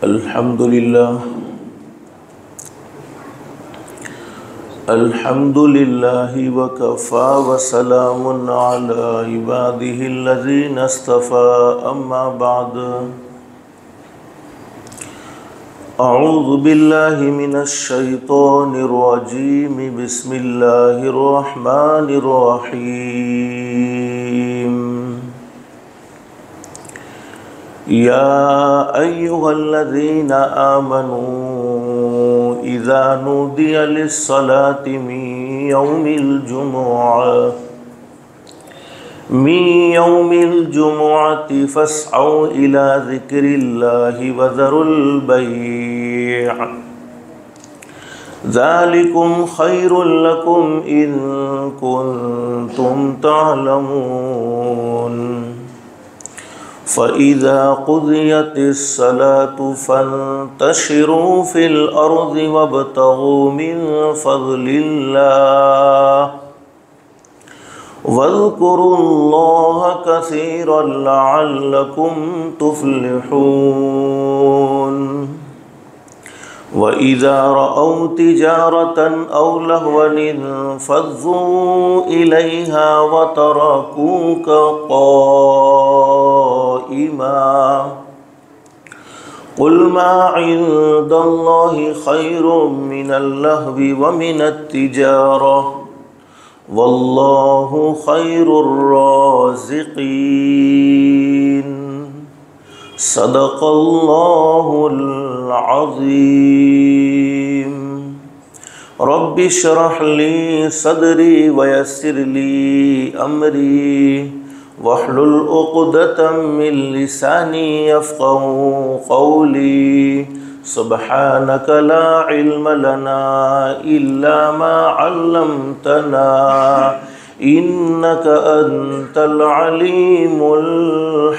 अल्हम्दुलिल्लाहि वकफ़ा वसलामुन अला इबादिहिल्लज़ीना इस्तफ़ा अम्मा बाद। अऊज़ु बिल्लाहि मिनश शैतानिर रजीम बिस्मिल्लाहिर रहमानिर रहीम। या अय्युहल्लज़ीना आमनू इज़ा नूदिया लिस्सलाति मिन यौमिल जुमुअति फस्अऊ इला ज़िक्रिल्लाहि वज़रुल बैअ ज़ालिकुम खैरुल लकुम इन कुंतुम तअलमून। फ़इज़ा क़ुज़ियतिस्सलातु फ़ंतशिरू फ़िल अर्ज़ि वब्तग़ू मिन फ़ज़लिल्लाह वज़्कुरुल्लाह कसीरन लअल्लकुम तुफ़्लिहून। वइज़ा रअव तिजारतन औ लहवन इंफ़ज़्ज़ू इलैहा वतरकूक क़ाइमा क़ुल मा इंदल्लाहि खैरुम मिनल लहवी व मिनत तिजारह वल्लाहु खैरुर राज़िक़ीन। सदक़ल्लाहुल अज़ीम। रब्बि इश्रह ली सदरी वयस्सिर ली अमरी वहलुल उक़दतम मिन लिसानी यफ़क़हू क़ौली। सुब्हानक ला इल्म लना इल्ला मा अल्लमतना इन्नक अंतल अलीमुल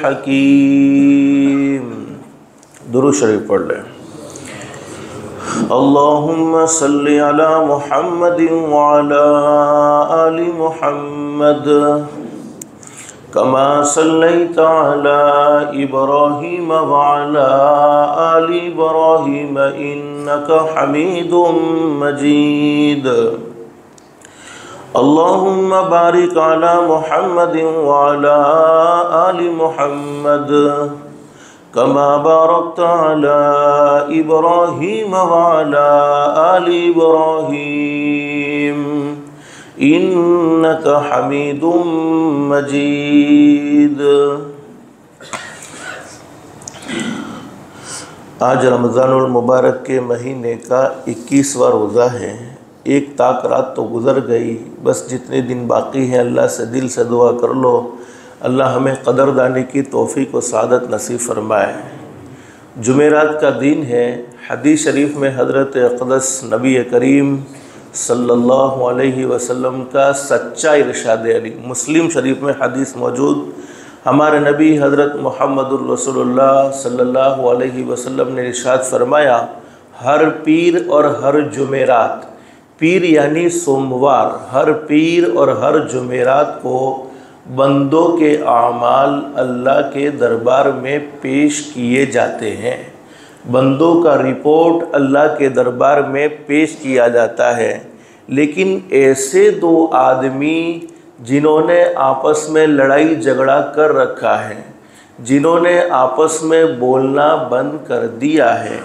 हकीम। दुरूद शरीफ पढ़ लें। अल्लाहुम्मा सल्लि अला मुहम्मदिन व अला आलि मुहम्मद कमा सल्लैता अला इब्राहीम व अला आलि इब्राहीम इन्नका हमीदुम मजीद। अल्लाहुम्मा बारिक अला मुहम्मदिन व अला आलि मुहम्मद कमा बारकता अला इब्राहीम व अला आलि इब्राहीम इन्नका हमीदुम मजीद। आज रमज़ानुल मुबारक के महीने का 21वां रोज़ा है। एक ताक रात तो गुज़र गई, बस जितने दिन बाकी हैं अल्लाह से दिल से दुआ कर लो, अल्लाह हमें कदरदानी की तौफ़ीक़ व सआदत नसीब फ़रमाए। जुमेरात का दिन है। हदीस शरीफ में हज़रत अक़दस नबी करीम सल्लल्लाहु अलैहि वसल्लम का सच्चा इरशाद अली। मुस्लिम शरीफ में हदीस मौजूद। हमारे नबी हज़रत मुहम्मदुर रसूलुल्लाह सल्लल्लाहु अलैहि वसल्लम ने इरशाद फरमाया, हर पीर और हर जुमेरात, पीर यानी सोमवार, हर पीर और हर जुमेरात को बंदों के आमाल अल्लाह के दरबार में पेश किए जाते हैं। बंदों का रिपोर्ट अल्लाह के दरबार में पेश किया जाता है। लेकिन ऐसे दो आदमी जिन्होंने आपस में लड़ाई झगड़ा कर रखा है, जिन्होंने आपस में बोलना बंद कर दिया है,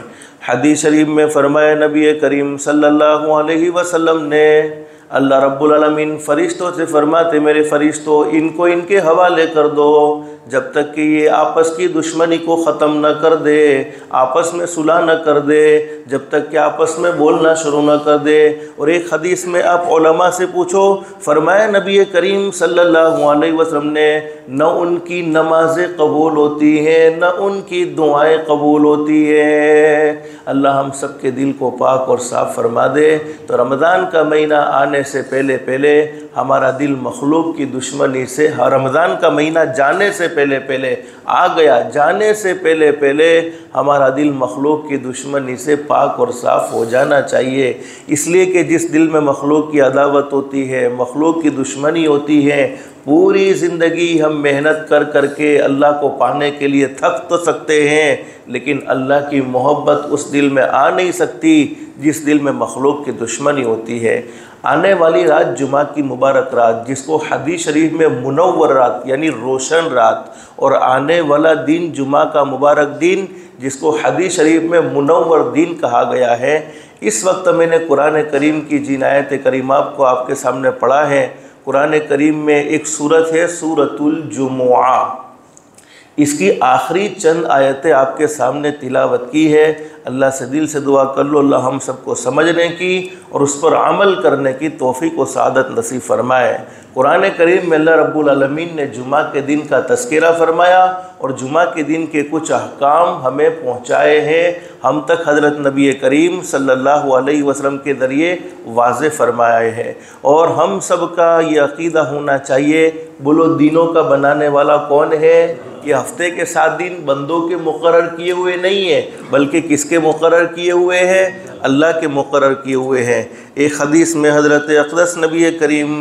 हदीस शरीफ में फरमाया नबी करीम सल्लल्लाहु अलैहि वसल्लम ने, अल्लाह रब्बुल आलमीन फ़रिश्तों से फरमाते, मेरे फ़रिश्तों इनको इनके हवाले कर दो जब तक कि ये आपस की दुश्मनी को ख़त्म न कर दे, आपस में सुलह न कर दे, जब तक कि आपस में बोलना शुरू न कर दे। और एक हदीस में आप उलमा से पूछो, फरमाया नबी करीम सल्लल्लाहु अलैहि वसल्लम ने, न उनकी नमाज़ें कबूल होती हैं न उनकी दुआएं कबूल होती हैं। अल्लाह हम सब के दिल को पाक और साफ़ फरमा दे। तो रमज़ान का महीना आने से पहले पहले हमारा दिल मखलूक की दुश्मनी से, रमज़ान का महीना जाने से पहले पहले आ गया, जाने से पहले पहले हमारा दिल मखलूक की दुश्मनी से पाक और साफ़ हो जाना चाहिए। इसलिए कि जिस दिल में मखलूक की अदावत होती है, मखलूक की दुश्मनी होती है, पूरी ज़िंदगी हम मेहनत कर कर के अल्लाह को पाने के लिए थक तो सकते हैं, लेकिन अल्लाह की मोहब्बत उस दिल में आ नहीं सकती जिस दिल में मखलूक की दुश्मनी होती है। आने वाली रात जुमा की मुबारक रात, जिसको हदीस शरीफ में मुनव्वर रात यानी रोशन रात, और आने वाला दिन जुमा का मुबारक दिन जिसको हदीस शरीफ में मुनव्वर दिन कहा गया है। इस वक्त मैंने कुरान करीम की जिन आयत करीमा को आपके सामने पढ़ा है, कुरान करीम में एक सूरत है सूरतुल जुमुआ, इसकी आखिरी चंद आयतें आपके सामने तिलावत की है। अल्लाह से दिल से दुआ कर लो, अल्लाह हम सबको समझने की और उस पर अमल करने की तौफीक व सआदत नसीब फरमाए। कुरान करीम में अल्लाह रब्बुल आलमीन ने जुमा के दिन का तज़किरा फरमाया और जुमा के दिन के कुछ अहकाम हमें पहुँचाए हैं, हम तक हज़रत नबी करीम सल्लल्लाहु अलैहि वसल्लम के ज़रिए वाज़े फरमाए हैं। और हम सब का ये अक़ीदा होना चाहिए, बोलो दिनों का बनाने वाला कौन है? ये हफ्ते के 7 दिन बंदों के मुकर्रर किए हुए नहीं है, बल्कि किसके मुकर्रर किए हुए हैं? अल्लाह के मुकर्रर किए हुए हैं। एक हदीस में हज़रत अक़दस नबी करीम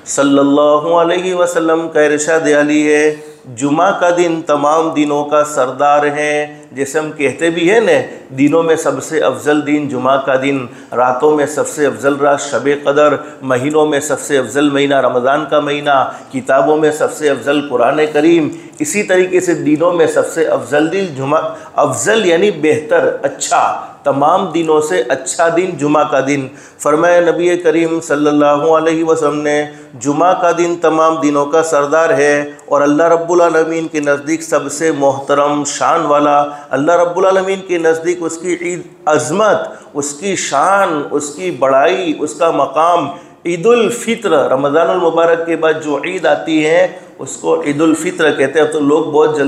सल्लल्लाहु अलैहि वसल्लम का इरशाद आली है, जुमा का दिन तमाम दिनों का सरदार है। जैसे हम कहते भी हैं न, दिनों में सबसे अफजल दिन जुमा का दिन, रातों में सबसे अफजल रात शब क़दर, महीनों में सबसे अफजल महीना रमज़ान का महीना, किताबों में सबसे अफजल कुरान करीम, इसी तरीके से दिनों में सबसे अफजल दिन जुमा, अफजल यानी बेहतर, अच्छा, तमाम दिनों से अच्छा दिन जुमा का दिन। फरमाया नबी करीम सल्लल्लाहु अलैहि वसल्लम ने, जुमा का दिन तमाम दिनों का सरदार है और अल्लाह रब्बुल आलमीन के नज़दीक सबसे मोहतरम शान वाला, अल्लाह रब्बुल आलमीन के नज़दीक उसकी ईद अज़मत, उसकी शान, उसकी बड़ाई, उसका मकाम ईदुल फ़ित्र, रमज़ानुल मुबारक के बाद जो ईद आती है उसको ईदुल फ़ित्र कहते हैं। तो लोग बहुत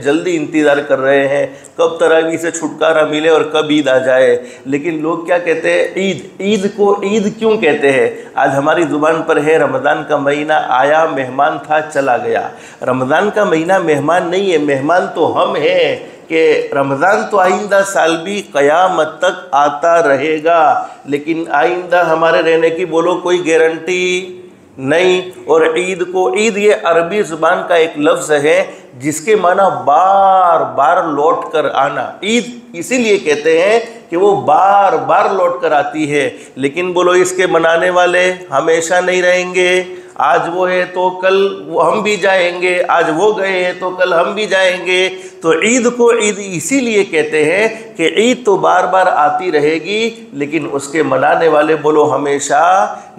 जल्दी इंतज़ार कर रहे हैं कब तरावी से छुटकारा मिले और कब ईद आ जाए, लेकिन लोग क्या कहते हैं? ईद। ईद को ईद क्यों कहते हैं? आज हमारी ज़ुबान पर है रमज़ान का महीना आया, मेहमान था, चला गया। रमज़ान का महीना मेहमान नहीं है, मेहमान तो हम हैं कि रमज़ान तो आइंदा साल भी क़यामत तक आता रहेगा, लेकिन आइंदा हमारे रहने की बोलो कोई गारंटी नहीं। और ईद को, ईद ये अरबी ज़ुबान का एक लफ्ज़ है जिसके माना बार बार लौट कर आना। ईद इसीलिए कहते हैं कि वो बार बार लौट कर आती है, लेकिन बोलो इसके मनाने वाले हमेशा नहीं रहेंगे। आज वो है तो कल वो हम भी जाएंगे, आज वो गए हैं तो कल हम भी जाएंगे। तो ईद को ईद इसीलिए कहते हैं कि ईद तो बार बार आती रहेगी, लेकिन उसके मनाने वाले बोलो हमेशा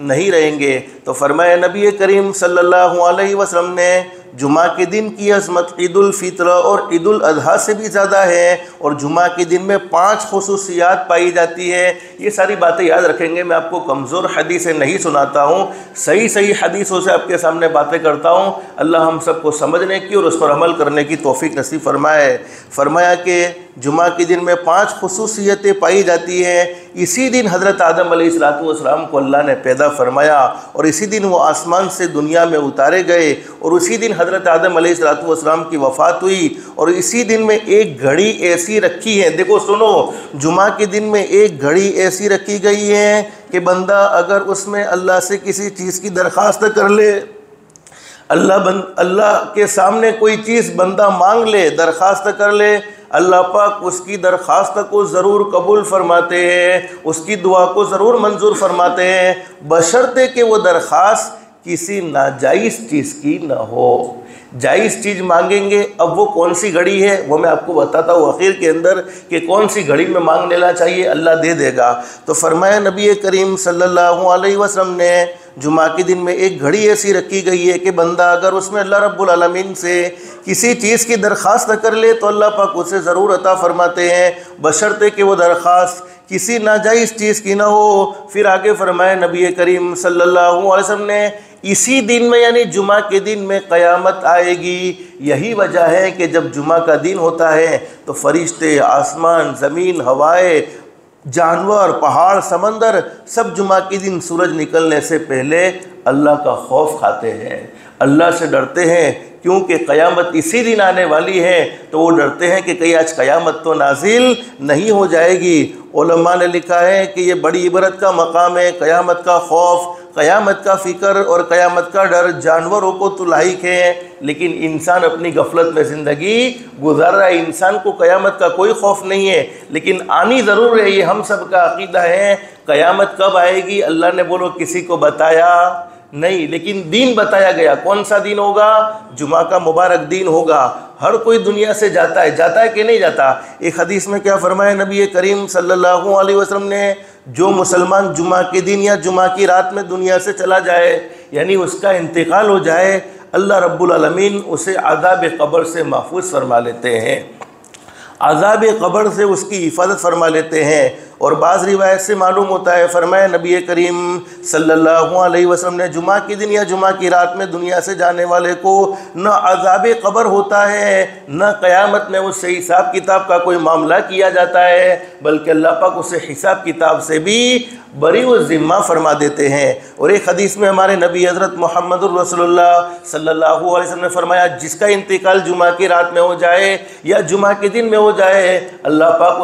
नहीं रहेंगे। तो फरमाया नबी करीम सल्लल्लाहु अलैहि वसल्लम ने, जुमा के दिन की अज़मत ईदुल फ़ित्र और ईदुल अज़हा से भी ज़्यादा है और जुमा के दिन में 5 ख़ुसूसियात पाई जाती है। ये सारी बातें याद रखेंगे। मैं आपको कमज़ोर हदीसें नहीं सुनाता हूँ, सही हदीसों से आपके सामने बातें करता हूँ। अल्लाह हम सबको समझने की और उस पर अमल करने की तौफ़ीक नसीब फरमाए। फरमाया कि जुमा के दिन में 5 ख़ुसूसियतें पाई जाती हैं। इसी दिन हज़रत आदम अलैहिस्सलाम को अल्लाह ने पैदा फरमाया और इसी दिन वो आसमान से दुनिया में उतारे गए और उसी दिन हज़रत आदम अलैहिस्सलाम की वफ़ात हुई और इसी दिन में एक घड़ी ऐसी रखी है। देखो सुनो, जुमा के दिन में एक घड़ी ऐसी रखी गई है कि बंदा अगर उसमें अल्लाह से किसी चीज़ की दरख्वास्त कर ले, अल्लाह के सामने कोई चीज़ बंदा मांग ले, दरख्वास्त कर ले, अल्लाह पाक उसकी दरख्वास्त को ज़रूर कबूल फरमाते हैं, उसकी दुआ को ज़रूर मंजूर फरमाते हैं, बशर्ते कि वो दरख्वास्त किसी नाजायज़ चीज़ की ना हो। जायज़ चीज़ मांगेंगे, अब वो कौन सी घड़ी है वो मैं आपको बताता हूँ आखिर के अंदर कि कौन सी घड़ी में मांग लेना चाहिए, अल्लाह दे देगा। तो फरमाया नबी करीम सल्लल्लाहु अलैहि वसल्लम ने, जुमा के दिन में एक घड़ी ऐसी रखी गई है कि बंदा अगर उसमें अल्लाह रब्बुल आलमीन से किसी चीज़ की दरख्वास्त कर ले तो अल्लाह पाक उसे ज़रूर अता फरमाते हैं, बशर्ते कि वो दरख्वास्त किसी नाजायज़ चीज़ की ना हो। फिर आगे फरमाया नबी करीम सल्लल्लाहु अलैहि वसल्लम ने, इसी दिन में यानी जुमा के दिन में क़यामत आएगी। यही वजह है कि जब जुमा का दिन होता है तो फरिश्ते, आसमान, ज़मीन, हवाएं, जानवर, पहाड़, समंदर सब जुमा के दिन सूरज निकलने से पहले अल्लाह का खौफ खाते हैं, अल्लाह से डरते हैं, क्योंकि क़यामत इसी दिन आने वाली है। तो वो डरते हैं कि कहीं आज क़यामत तो नाजिल नहीं हो जाएगी। उलमा ने लिखा है कि ये बड़ी इबरत का मकाम है। क़यामत का खौफ, क़यामत का फ़िक्र और क़यामत का डर जानवरों को तो लायक है, लेकिन इंसान अपनी गफलत में ज़िंदगी गुजार रहा है। इंसान को क़यामत का कोई खौफ नहीं है, लेकिन आनी ज़रूर है। ये हम सब का अक़ीदा है। क़यामत कब आएगी अल्लाह ने बोलो किसी को बताया नहीं, लेकिन दिन बताया गया। कौन सा दिन होगा? जुमा का मुबारक दिन होगा। हर कोई दुनिया से जाता है कि नहीं जाता? एक हदीस में क्या फरमाया नबी करीम सल्लल्लाहु अलैहि वसल्लम ने, जो मुसलमान जुमा के दिन या जुमा की रात में दुनिया से चला जाए, यानी उसका इंतकाल हो जाए, अल्लाह रब्बुल आलमीन उसे आज़ाब क़ब्र से महफूज फरमा लेते हैं, आज़ाब क़ब्र से उसकी हिफाजत फरमा लेते हैं। और बाज़ रिवायत से मालूम होता है, फरमाया नबी करीम सल्लल्लाहु अलैहि वसल्लम ने, जुमा के दिन या जुमा की रात में दुनिया से जाने वाले को न अज़ाब क़ब्र होता है, न क़यामत में उससे हिसाब किताब का कोई मामला किया जाता है, बल्कि अल्लाह पाक उसे हिसाब किताब से भी बरी व ज़िम्मा फरमा देते हैं। और एक हदीस में हमारे नबी हज़रत मुहम्मदुर रसूलुल्लाह सल्लल्लाहु अलैहि वसल्लम ने फरमाया, जिसका इंतकाल जुमा की रात में हो जाए या जुमा के दिन में हो जाए, अल्लाह पाक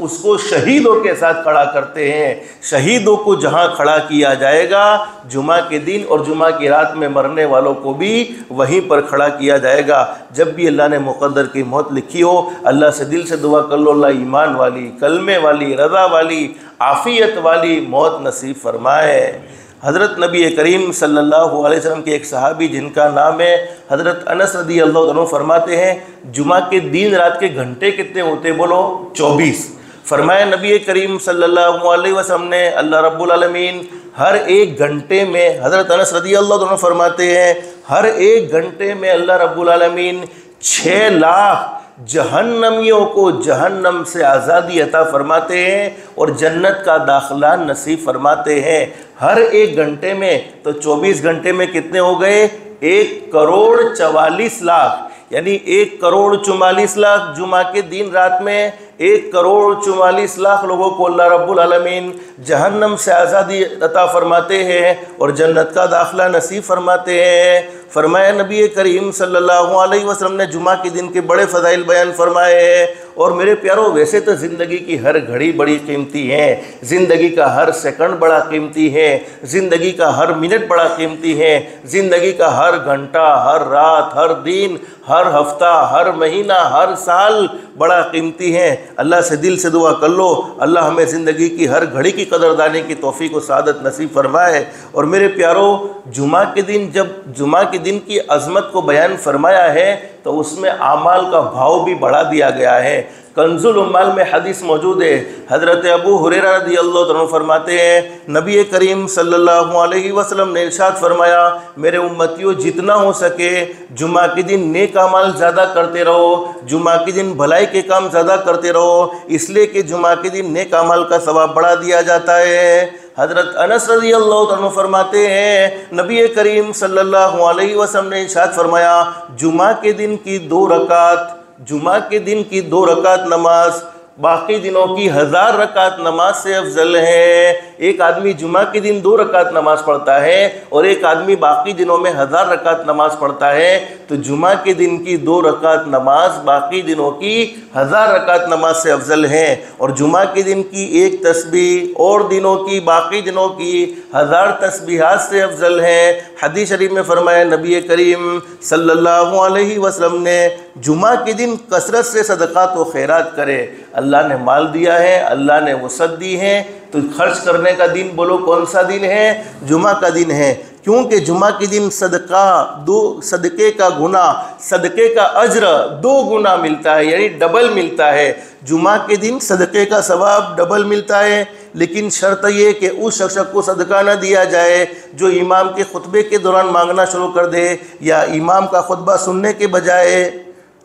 उसको शहीदों के साथ खड़ा करते हैं। शहीदों को जहां खड़ा किया जाएगा, जुमा के दिन और जुमा की रात में मरने वालों को भी वहीं पर खड़ा किया जाएगा। जब भी अल्लाह ने मुक़द्दर की मौत लिखी हो, अल्लाह से दिल से दुआ कर लो, अल्लाह ईमान वाली, कलमे वाली, रज़ा वाली, आफ़ियत वाली मौत नसीब फरमाए। हज़रत नबी करीम सल्लल्लाहु अलैहि वसल्लम के एक सहाबी जिनका नाम है हज़रत अनस रदी अल्लाह अन्हु फरमाते हैं, जुमा के दिन रात के घंटे कितने होते? बोलो 24। फरमाया नबी करीम सल्लल्लाहु अलैहि वसल्लम ने, अल्लाह रब्बुल आलमीन हर एक घंटे में, हज़रत अनस रदी अल्लाह अन्हु फरमाते हैं, हर एक घंटे में अल्लाह रब्बुल आलमीन 6 लाख जहन्नमियों को जहन्नम से आज़ादी अता फरमाते हैं और जन्नत का दाखिला नसीब फरमाते हैं। हर एक घंटे में, तो 24 घंटे में कितने हो गए? 1,44,00,000, यानी 1,44,00,000 जुमा के दिन रात में 1,44,00,000 लोगों को अल्लाह रब्बुल आलमीन जहन्नम से आज़ादी अता फरमाते हैं और जन्नत का दाखिला नसीब फरमाते हैं। फरमाया नबी करीम सल्लल्लाहु अलैहि वसल्लम ने जुमा के दिन के बड़े फ़ज़ाइल बयान फरमाए हैं। और मेरे प्यारों, वैसे तो ज़िंदगी की हर घड़ी बड़ी कीमती है, ज़िंदगी का हर सेकंड बड़ा कीमती है, ज़िंदगी का हर मिनट बड़ा कीमती है, ज़िंदगी का हर घंटा, हर रात, हर दिन, हर हफ्ता, हर महीना, हर साल बड़ा कीमती है। अल्लाह से दिल से दुआ कर लो, अल्लाह हमें ज़िंदगी की हर घड़ी की कदरदानी की तौफीक व सादत नसीब फरमाए। और मेरे प्यारों, जुमा के दिन, जब जुमा के दिन की अज़मत को बयान फरमाया है, तो उसमें आमाल का भाव भी बढ़ा दिया गया है। कंजुल उम्माल में हदीस मौजूद है। हज़रत अबू हुरैरा रज़ियल्लाहु अन्हु फरमाते हैं, नबी करीम सल्लल्लाहु अलैहि वसल्लम ने इरशाद फरमाया, मेरे उम्मतियों, जितना हो सके जुमा के दिन नेक अमाल ज़्यादा करते रहो, जुमा के दिन भलाई के काम ज़्यादा करते रहो, इसलिए कि जुमा के दिन नेक अमाल का सवाब बढ़ा दिया जाता है। हज़रत अनस रज़ियल्लाहु अन्हु फरमाते हैं, नबी करीम सल्लल्लाहु अलैहि वसल्लम ने इरशाद फरमाया, जुमा के दिन की 2 रकात, जुमा के दिन की 2 रकात नमाज बाकी दिनों की 1000 रकात नमाज से अफजल है। एक आदमी जुमा के दिन 2 रकात नमाज पढ़ता है और एक आदमी बाकी दिनों में 1000 रकात नमाज पढ़ता है, तो जुमा के दिन की 2 रकात नमाज बाकी दिनों की 1000 रकात नमाज से अफजल है। और जुमा के दिन की 1 तस्बीह और दिनों की, बाकी दिनों की 1000 तस्बीहात से अफजल है। हदीस शरीफ में फरमाया नबी करीम सल्लल्लाहु अलैहि वसल्लम ने, जुमा के दिन कसरत से सदक़ात व खैरात करे। अल्लाह ने माल दिया है, अल्लाह ने वसअत दी है, तो खर्च करने का दिन बोलो कौन सा दिन है? जुमा का दिन है। क्योंकि जुमा के दिन सदक़े का गुना, सदक़े का अज्र 2 गुना मिलता है, यानी डबल मिलता है। जुमा के दिन सदक़े का सवाब डबल मिलता है, लेकिन शर्त ये कि उस शख्स को सदका न दिया जाए जो इमाम के खुतबे के दौरान मांगना शुरू कर दे, या इमाम का खुतबा सुनने के बजाय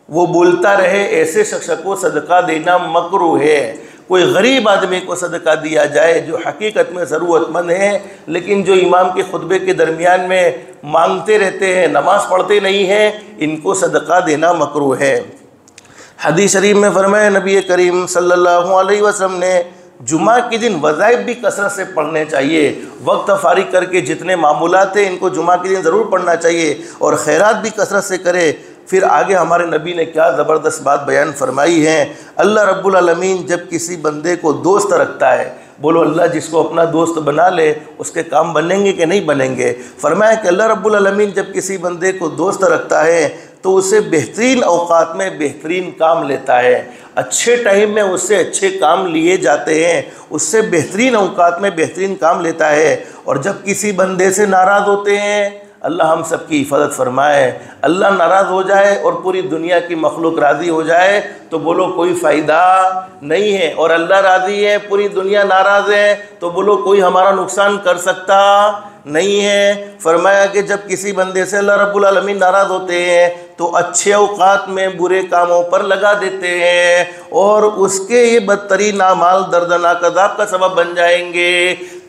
वो बोलता रहे, ऐसे शख्स को सदका देना मकरूह है। कोई गरीब आदमी को सदका दिया जाए जो हकीकत में ज़रूरतमंद है, लेकिन जो इमाम के खुतबे के दरमियान में मांगते रहते हैं, नमाज़ पढ़ते नहीं हैं, इनको सदका देना मकरूह है। हदीस शरीफ में फरमाया नबी करीम सल्लल्लाहु अलैहि वसल्लम ने, जुमा के दिन वज़ाइफ भी कसरत से पढ़ने चाहिए। वक्त फारिग करके जितने मामूलात हैं इनको जुमा के दिन ज़रूर पढ़ना चाहिए और खैरात भी कसरत से करे। फिर आगे हमारे नबी ने क्या ज़बरदस्त बात बयान फरमाई है। अल्लाह रब्बुल आलमीन जब किसी बंदे को दोस्त रखता है, बोलो अल्लाह जिसको अपना दोस्त बना ले उसके काम बनेंगे कि नहीं बनेंगे। फरमाया कि अल्लाह रब्बुल आलमीन जब किसी बंदे को दोस्त रखता है तो उसे बेहतरीन औकात में बेहतरीन काम लेता है, अच्छे टाइम में उससे अच्छे काम लिए जाते हैं, उससे बेहतरीन औकात में बेहतरीन काम लेता है। और जब किसी बंदे से नाराज़ होते हैं, अल्लाह हम सब की हिफाजत फरमाए, अल्लाह नाराज़ हो जाए और पूरी दुनिया की मखलूक राज़ी हो जाए तो बोलो कोई फ़ायदा नहीं है। और अल्लाह राज़ी है, पूरी दुनिया नाराज़ है तो बोलो कोई हमारा नुकसान कर सकता नहीं है। फरमाया कि जब किसी बंदे से अल्लाह रब्बुल आलमीन नाराज़ होते हैं तो अच्छे औकात में बुरे कामों पर लगा देते हैं और उसके ये बदतरीन आमाल दर्दनाक अज़ाब का सबब बन जाएंगे।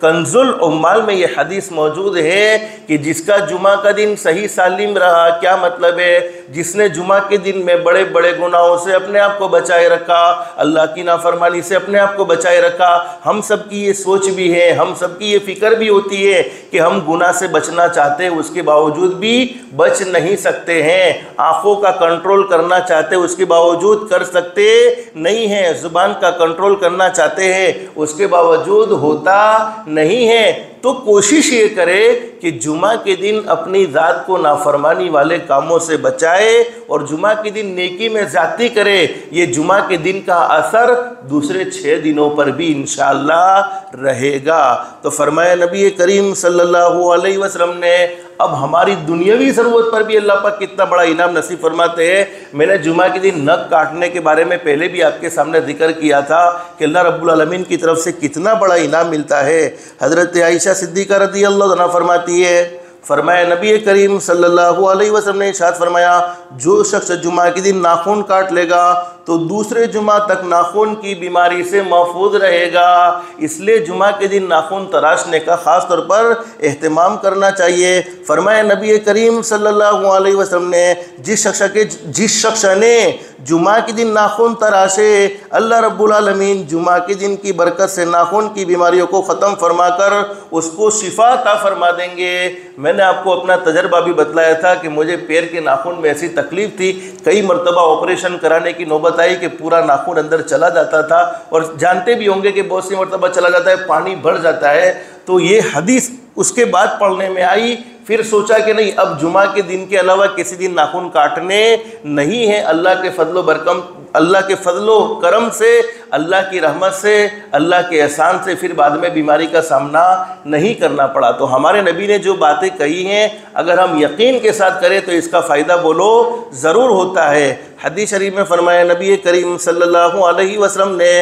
कंजुल उम्माल में ये हदीस मौजूद है कि जिसका जुमा का दिन सही सालिम रहा, क्या मतलब है, जिसने जुमा के दिन में बड़े बड़े गुनाहों से अपने आप को बचाए रखा, अल्लाह की नाफरमानी से अपने आप को बचाए रखा। हम सब की ये सोच भी है, हम सब की ये फ़िक्र भी होती है कि हम गुनाह से बचना चाहते हैं, उसके बावजूद भी बच नहीं सकते हैं। आँखों का कंट्रोल करना चाहते हैं, उसके बावजूद कर सकते नहीं हैं। ज़ुबान का कंट्रोल करना चाहते हैं, उसके बावजूद होता नहीं है। तो कोशिश ये करे कि जुमा के दिन अपनी ज़ात को नाफरमानी वाले कामों से बचाए और जुमा के दिन नेकी में ज़्यादती करे। ये जुमा के दिन का असर दूसरे 6 दिनों पर भी इंशाअल्लाह रहेगा। तो फरमाया नबी करीम सल्लल्लाहु अलैहि वसल्लम ने अब हमारी दुनियावी ज़रूरत पर भी अल्लाह पाक कितना बड़ा इनाम नसीब फरमाते हैं। मैंने जुमा के दिन नख काटने के बारे में पहले भी आपके सामने जिक्र किया था कि अल्लाह रब्बुल आलमीन की तरफ से कितना बड़ा इनाम मिलता है। हज़रत आयशा सिद्दीक़ा रज़ियल्लाहु अन्हा फरमाती है, फरमाया नबी करीम सल्लल्लाहु अलैहि वसल्लम ने इरशाद फरमाया, जो शख्स जुमा के दिन नाखून काट लेगा तो दूसरे जुमा तक नाखून की बीमारी से महफूज रहेगा। इसलिए जुमा के दिन नाखून तराशने का ख़ास तौर पर एहतमाम करना चाहिए। फरमाया नबी करीम सल्लल्लाहु अलैहि वसल्लम ने जिस शख्स ने जुमा के दिन नाखून तराशे, अल्लाह रब्बुल आलमीन जुमा के दिन की बरकत से नाखून की बीमारियों को ख़त्म फरमाकर उसको शिफा अता फरमा देंगे। मैंने आपको अपना तजर्बा भी बतलाया था कि मुझे पैर के नाखून में ऐसी तकलीफ़ थी, कई मरतबा ऑपरेशन कराने की नौबत आई कि पूरा नाखून अंदर चला जाता था और जानते भी होंगे कि बहुत सी मरतबा चला जाता है, पानी भर जाता है। तो ये हदीस उसके बाद पढ़ने में आई, फिर सोचा कि नहीं अब जुमा के दिन के अलावा किसी दिन नाखून काटने नहीं है। अल्लाह के फजलो करम से, अल्लाह की रहमत से, अल्लाह के एहसान से फिर बाद में बीमारी का सामना नहीं करना पड़ा। तो हमारे नबी ने जो बातें कही हैं अगर हम यकीन के साथ करें तो इसका फ़ायदा बोलो ज़रूर होता है। हदीस शरीफ में फरमाया नबी करीम सल्लल्लाहु अलैहि वसल्लम ने,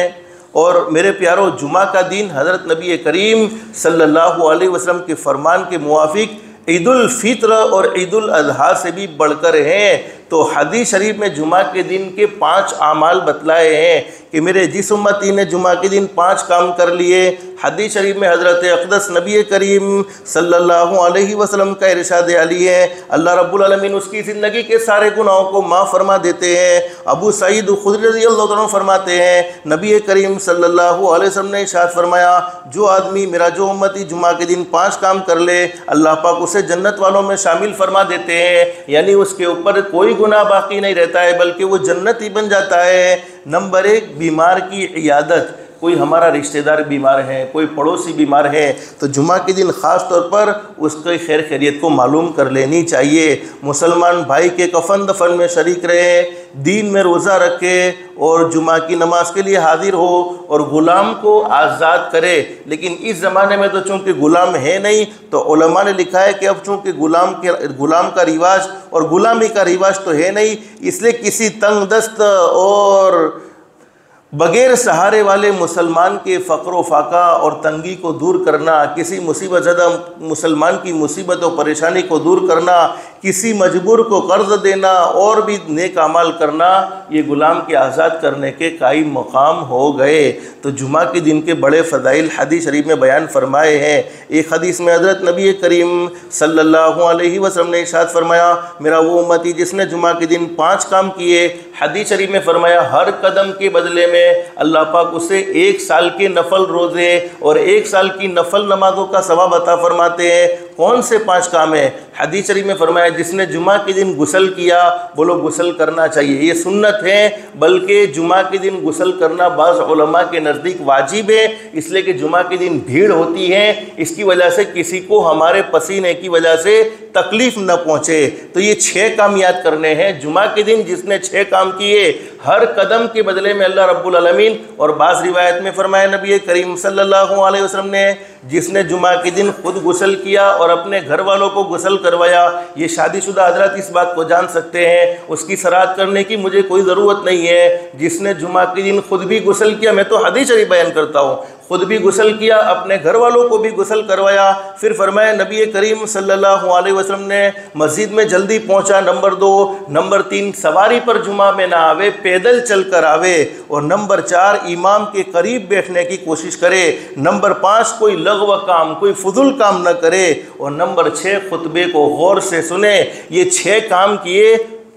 और मेरे प्यारों जुमा का दिन हज़रत नबी करीम सल्लल्लाहु अलैहि वसल्लम के फरमान के मुवाफिक ईदुल फित्र और ईदुल अज़हा से भी बढ़कर हैं। तो हदीस शरीफ में जुमा के दिन के 5 आमाल बतलाए हैं कि मेरे जिस उम्मती ने जुमा के दिन 5 काम कर लिए। हदीस शरीफ में हज़रत अक़दस नबी करीम सल्लल्लाहु अलैहि वसल्लम का इरशाद आली है, अल्लाह रब्बुल आलमीन उसकी ज़िंदगी के सारे गुनाहों को माफ़ फरमा देते हैं। अबू सईद खुदरी रज़ियल्लाहु अन्हु फरमाते हैं नबी करीम सल्लल्लाहु अलैहि वसल्लम ने इरशाद फरमाया, जो आदमी मेरा जो उम्मती जुमा के दिन 5 काम कर ले अल्लाह पाक उसे जन्नत वालों में शामिल फरमा देते हैं। यानी उसके ऊपर कोई गुनाह बाकी नहीं रहता है बल्कि वो जन्नत ही बन जाता है। नंबर 1, बीमार की इयादत। कोई हमारा रिश्तेदार बीमार है, कोई पड़ोसी बीमार है तो जुमा के दिन ख़ास तौर पर उसके खैर खैरियत को मालूम कर लेनी चाहिए। मुसलमान भाई के कफन दफन में शरीक रहे, दीन में रोज़ा रखे और जुमा की नमाज के लिए हाजिर हो और ग़ुलाम को आज़ाद करे। लेकिन इस ज़माने में तो चूँकि ग़ुलाम है नहीं तो उलमा ने लिखा है कि अब चूँकि ग़ुलाम का रिवाज और ग़ुलामी का रिवाज तो है नहीं, इसलिए किसी तंग दस्त और बग़ैर सहारे वाले मुसलमान के फ़क्र फाका और तंगी को दूर करना, किसी मुसीबत ज़दा मुसलमान की मुसीबत और परेशानी को दूर करना, किसी मजबूर को कर्ज देना और भी नेक अमाल करना, ये गुलाम के आज़ाद करने के कायम मकाम हो गए। तो जुमा के दिन के बड़े फ़ज़ाइल हदीस शरीफ में बयान फरमाए हैं। एक हदीस में हज़रत नबी करीम सल्लल्लाहु अलैहि वसल्लम ने इरशाद फरमाया, मेरा वो उम्मती जिसने जुमा के दिन 5 काम किए, हदीस शरीफ में फरमाया हर कदम के बदले में अल्लाह पाक उसे 1 साल के नफल रोज़े और 1 साल की नफल नमाजों का सवाब अता फरमाते हैं। कौन से 5 काम है? हदीस शरीफ में फरमाया जिसने जुमा के दिन गुस्ल किया, बोलो गुस्ल करना चाहिए, ये सुन्नत है, बल्कि जुमा के दिन गुस्ल करना बाज़ उलमा के नज़दीक वाजिब है, इसलिए कि जुमा के दिन भीड़ होती है, इसकी वजह से किसी को हमारे पसीने की वजह से तकलीफ़ न पहुँचे। तो ये 6 काम याद करने हैं जुमा के दिन। जिसने 6 काम किए, हर कदम के बदले में अल्लाह रब्बुल आलमीन, और बाज़ रिवायत में फरमाया नबी करीम सल्लल्लाहु अलैहि वसल्लम ने, जिसने जुमा के दिन खुद गुस्ल किया और अपने घर वालों को गुस्ल करवाया। ये शादीशुदा हजरत इस बात को जान सकते हैं, उसकी सराहत करने की मुझे कोई ज़रूरत नहीं है। जिसने जुमा के दिन खुद भी गुस्ल किया, मैं तो हदीस शरीफ बयान करता हूँ, खुद भी गुस्ल किया, अपने घर वालों को भी गुस्ल करवाया। फिर फरमाया नबी करीम सल्लल्लाहु अलैहि वसल्लम ने मस्जिद में जल्दी पहुंचा, नंबर 2। नंबर 3 सवारी पर जुमा में ना आवे, पैदल चल कर आवे। और नंबर 4 इमाम के करीब बैठने की कोशिश करे। नंबर 5 कोई लग़व काम, कोई फुजुल काम न करे। और नंबर 6 खुतबे को गौर से सुने। ये 6 काम किए,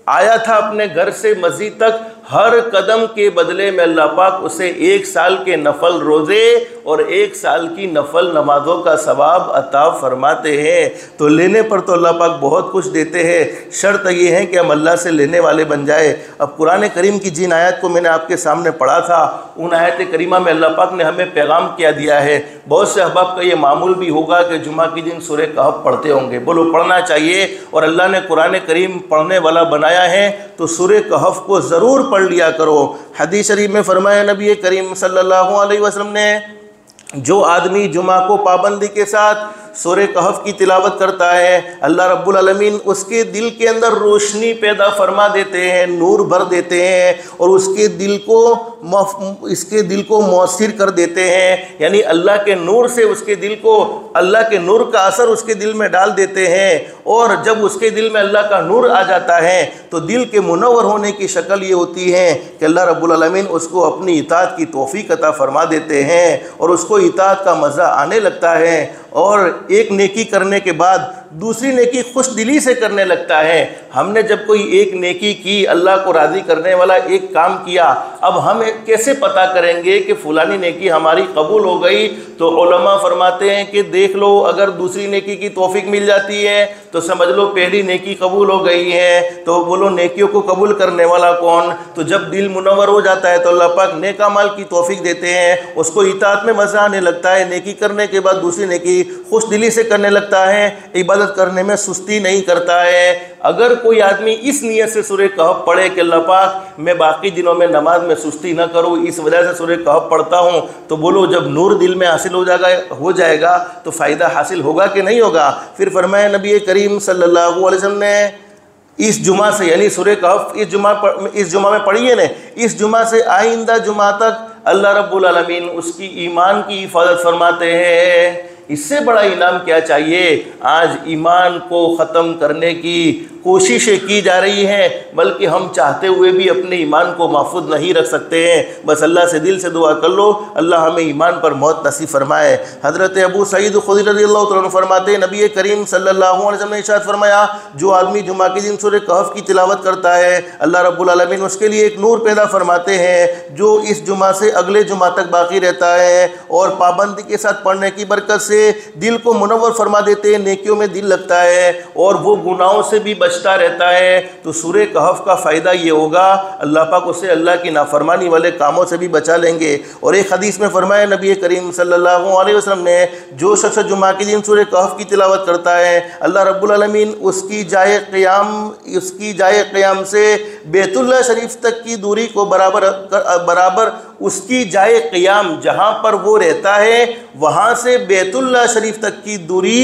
आया था अपने घर से मस्जिद तक, हर कदम के बदले में अल्लाह पाक उसे 1 साल के नफल रोज़े और 1 साल की नफल नमाजों का सवाब अता फरमाते हैं। तो लेने पर तो अल्लाह पाक बहुत कुछ देते हैं, शर्त ये है कि हम अल्लाह से लेने वाले बन जाए। अब कुरान करीम की जिन आयत को मैंने आपके सामने पढ़ा था, उन आयत करीमा में अल्लाह पाक ने हमें पैगाम क्या दिया है। बहुत से अहबाब का ये मामूल भी होगा कि जुमा के दिन सूरह कहफ पढ़ते होंगे, बोलो पढ़ना चाहिए, और अल्लाह ने कुरान करीम पढ़ने वाला बनाया है, तो सूरह कहफ को ज़रूर पढ़ लिया करो। हदीस शरीफ में फरमाया नबी करीम सल्लल्लाहु अलैहि वसल्लम ने, जो आदमी जुमा को पाबंदी के साथ सूरह कहफ की तिलावत करता है, अल्लाह रब्बुल आलमीन उसके दिल के अंदर रोशनी पैदा फरमा देते हैं, नूर भर देते हैं, और उसके दिल को मौसिर कर देते हैं। यानी अल्लाह के नूर से उसके दिल को, अल्लाह के नूर का असर उसके दिल में डाल देते हैं। और जब उसके दिल में अल्लाह का नूर आ जाता है, तो दिल के मुनव्वर होने की शक्ल ये होती है कि अल्लाह रब्बुल आलमीन उसको अपनी इताअत की तौफीक अता फरमा देते हैं, और उसको इताअत का मज़ा आने लगता है, और एक नेकी करने के बाद दूसरी नेकी खुश दिली से करने लगता है। हमने जब कोई एक नेकी की, अल्लाह को राज़ी करने वाला एक काम किया, अब हम कैसे पता करेंगे कि फ़लानी नेकी हमारी कबूल हो गई? तो उलमा फरमाते हैं कि देख लो, अगर दूसरी नेकी की तौफीक मिल जाती है तो समझ लो पहली नेकी कबूल हो गई है। तो बोलो नेकियों को कबूल करने वाला कौन? तो जब दिल मुनव्वर हो जाता है तो अल्लाह पाक नेक अमाल की तौफीक देते हैं, उसको इताअत में मज़ा आने लगता है, नेकी करने के बाद दूसरी नेकी खुश दिली से करने लगता है, इबादत करने में सुस्ती नहीं करता है। अगर कोई आदमी इस नियत से सूरह कहफ पढ़े कि अल्लाह पाक मैं बाकी दिनों में नमाज में सुस्ती न करूँ, इस वजह से सूरह कहफ पढ़ता हूँ, तो बोलो जब नूर दिल में हासिल हो जाएगा तो फ़ायदा हासिल होगा कि नहीं होगा? फिर फरमाया नबी करीम सल्लल्लाहु अलैहि वसल्लम ने इस जुमा से, यानी सूरह कहफ इस जुमा में पढ़ी है ना, इस जुमा से आइंदा जुमा तक अल्लाह रब्बुल आलमीन उसकी ईमान की हिफाजत फरमाते हैं। इससे बड़ा इनाम क्या चाहिए? आज ईमान को ख़त्म करने की कोशिशें की जा रही हैं, बल्कि हम चाहते हुए भी अपने ईमान को महफूज नहीं रख सकते हैं। बस अल्लाह से दिल से दुआ कर लो, अल्लाह हमें ईमान पर मौत नसीब फरमाए। हज़रत अबू सईद खुदरी रज़ियल्लाहु तआला अन्हु फरमाते हैं, नबी करीम सल्लल्लाहु अलैहि वसल्लम ने इरशाद फरमाया, जो आदमी जुमा के दिन सूरह कहफ की तिलावत करता है, अल्लाह रब्बुल आलमीन उसके लिए एक नूर पैदा फरमाते हैं, जो इस जुमा से अगले जुमा तक बाकी रहता है, और पाबंदी के साथ पढ़ने की बरकत से दिल को मुनव्वर फरमा देते हैं, नेकियों में दिल लगता है, और वो गुनाहों से भी बचता रहता है। तो सूरह कहफ का फ़ायदा ये होगा, अल्लाह पाक उसे अल्लाह की नाफरमानी वाले कामों से भी बचा लेंगे। और एक हदीस में फरमाया नबी करीम सल्लल्लाहु अलैहि वसल्लम ने, जो शख्स जुमा के दिन सूरह कहफ की तिलावत करता है, अल्लाह रब्बुल आलमीन उसकी जाए क़याम से बैतुल्लाह शरीफ तक की दूरी को बराबर उसकी जाए क़याम जहाँ पर वो रहता है, वहाँ से बैतुल्लाह शरीफ तक की दूरी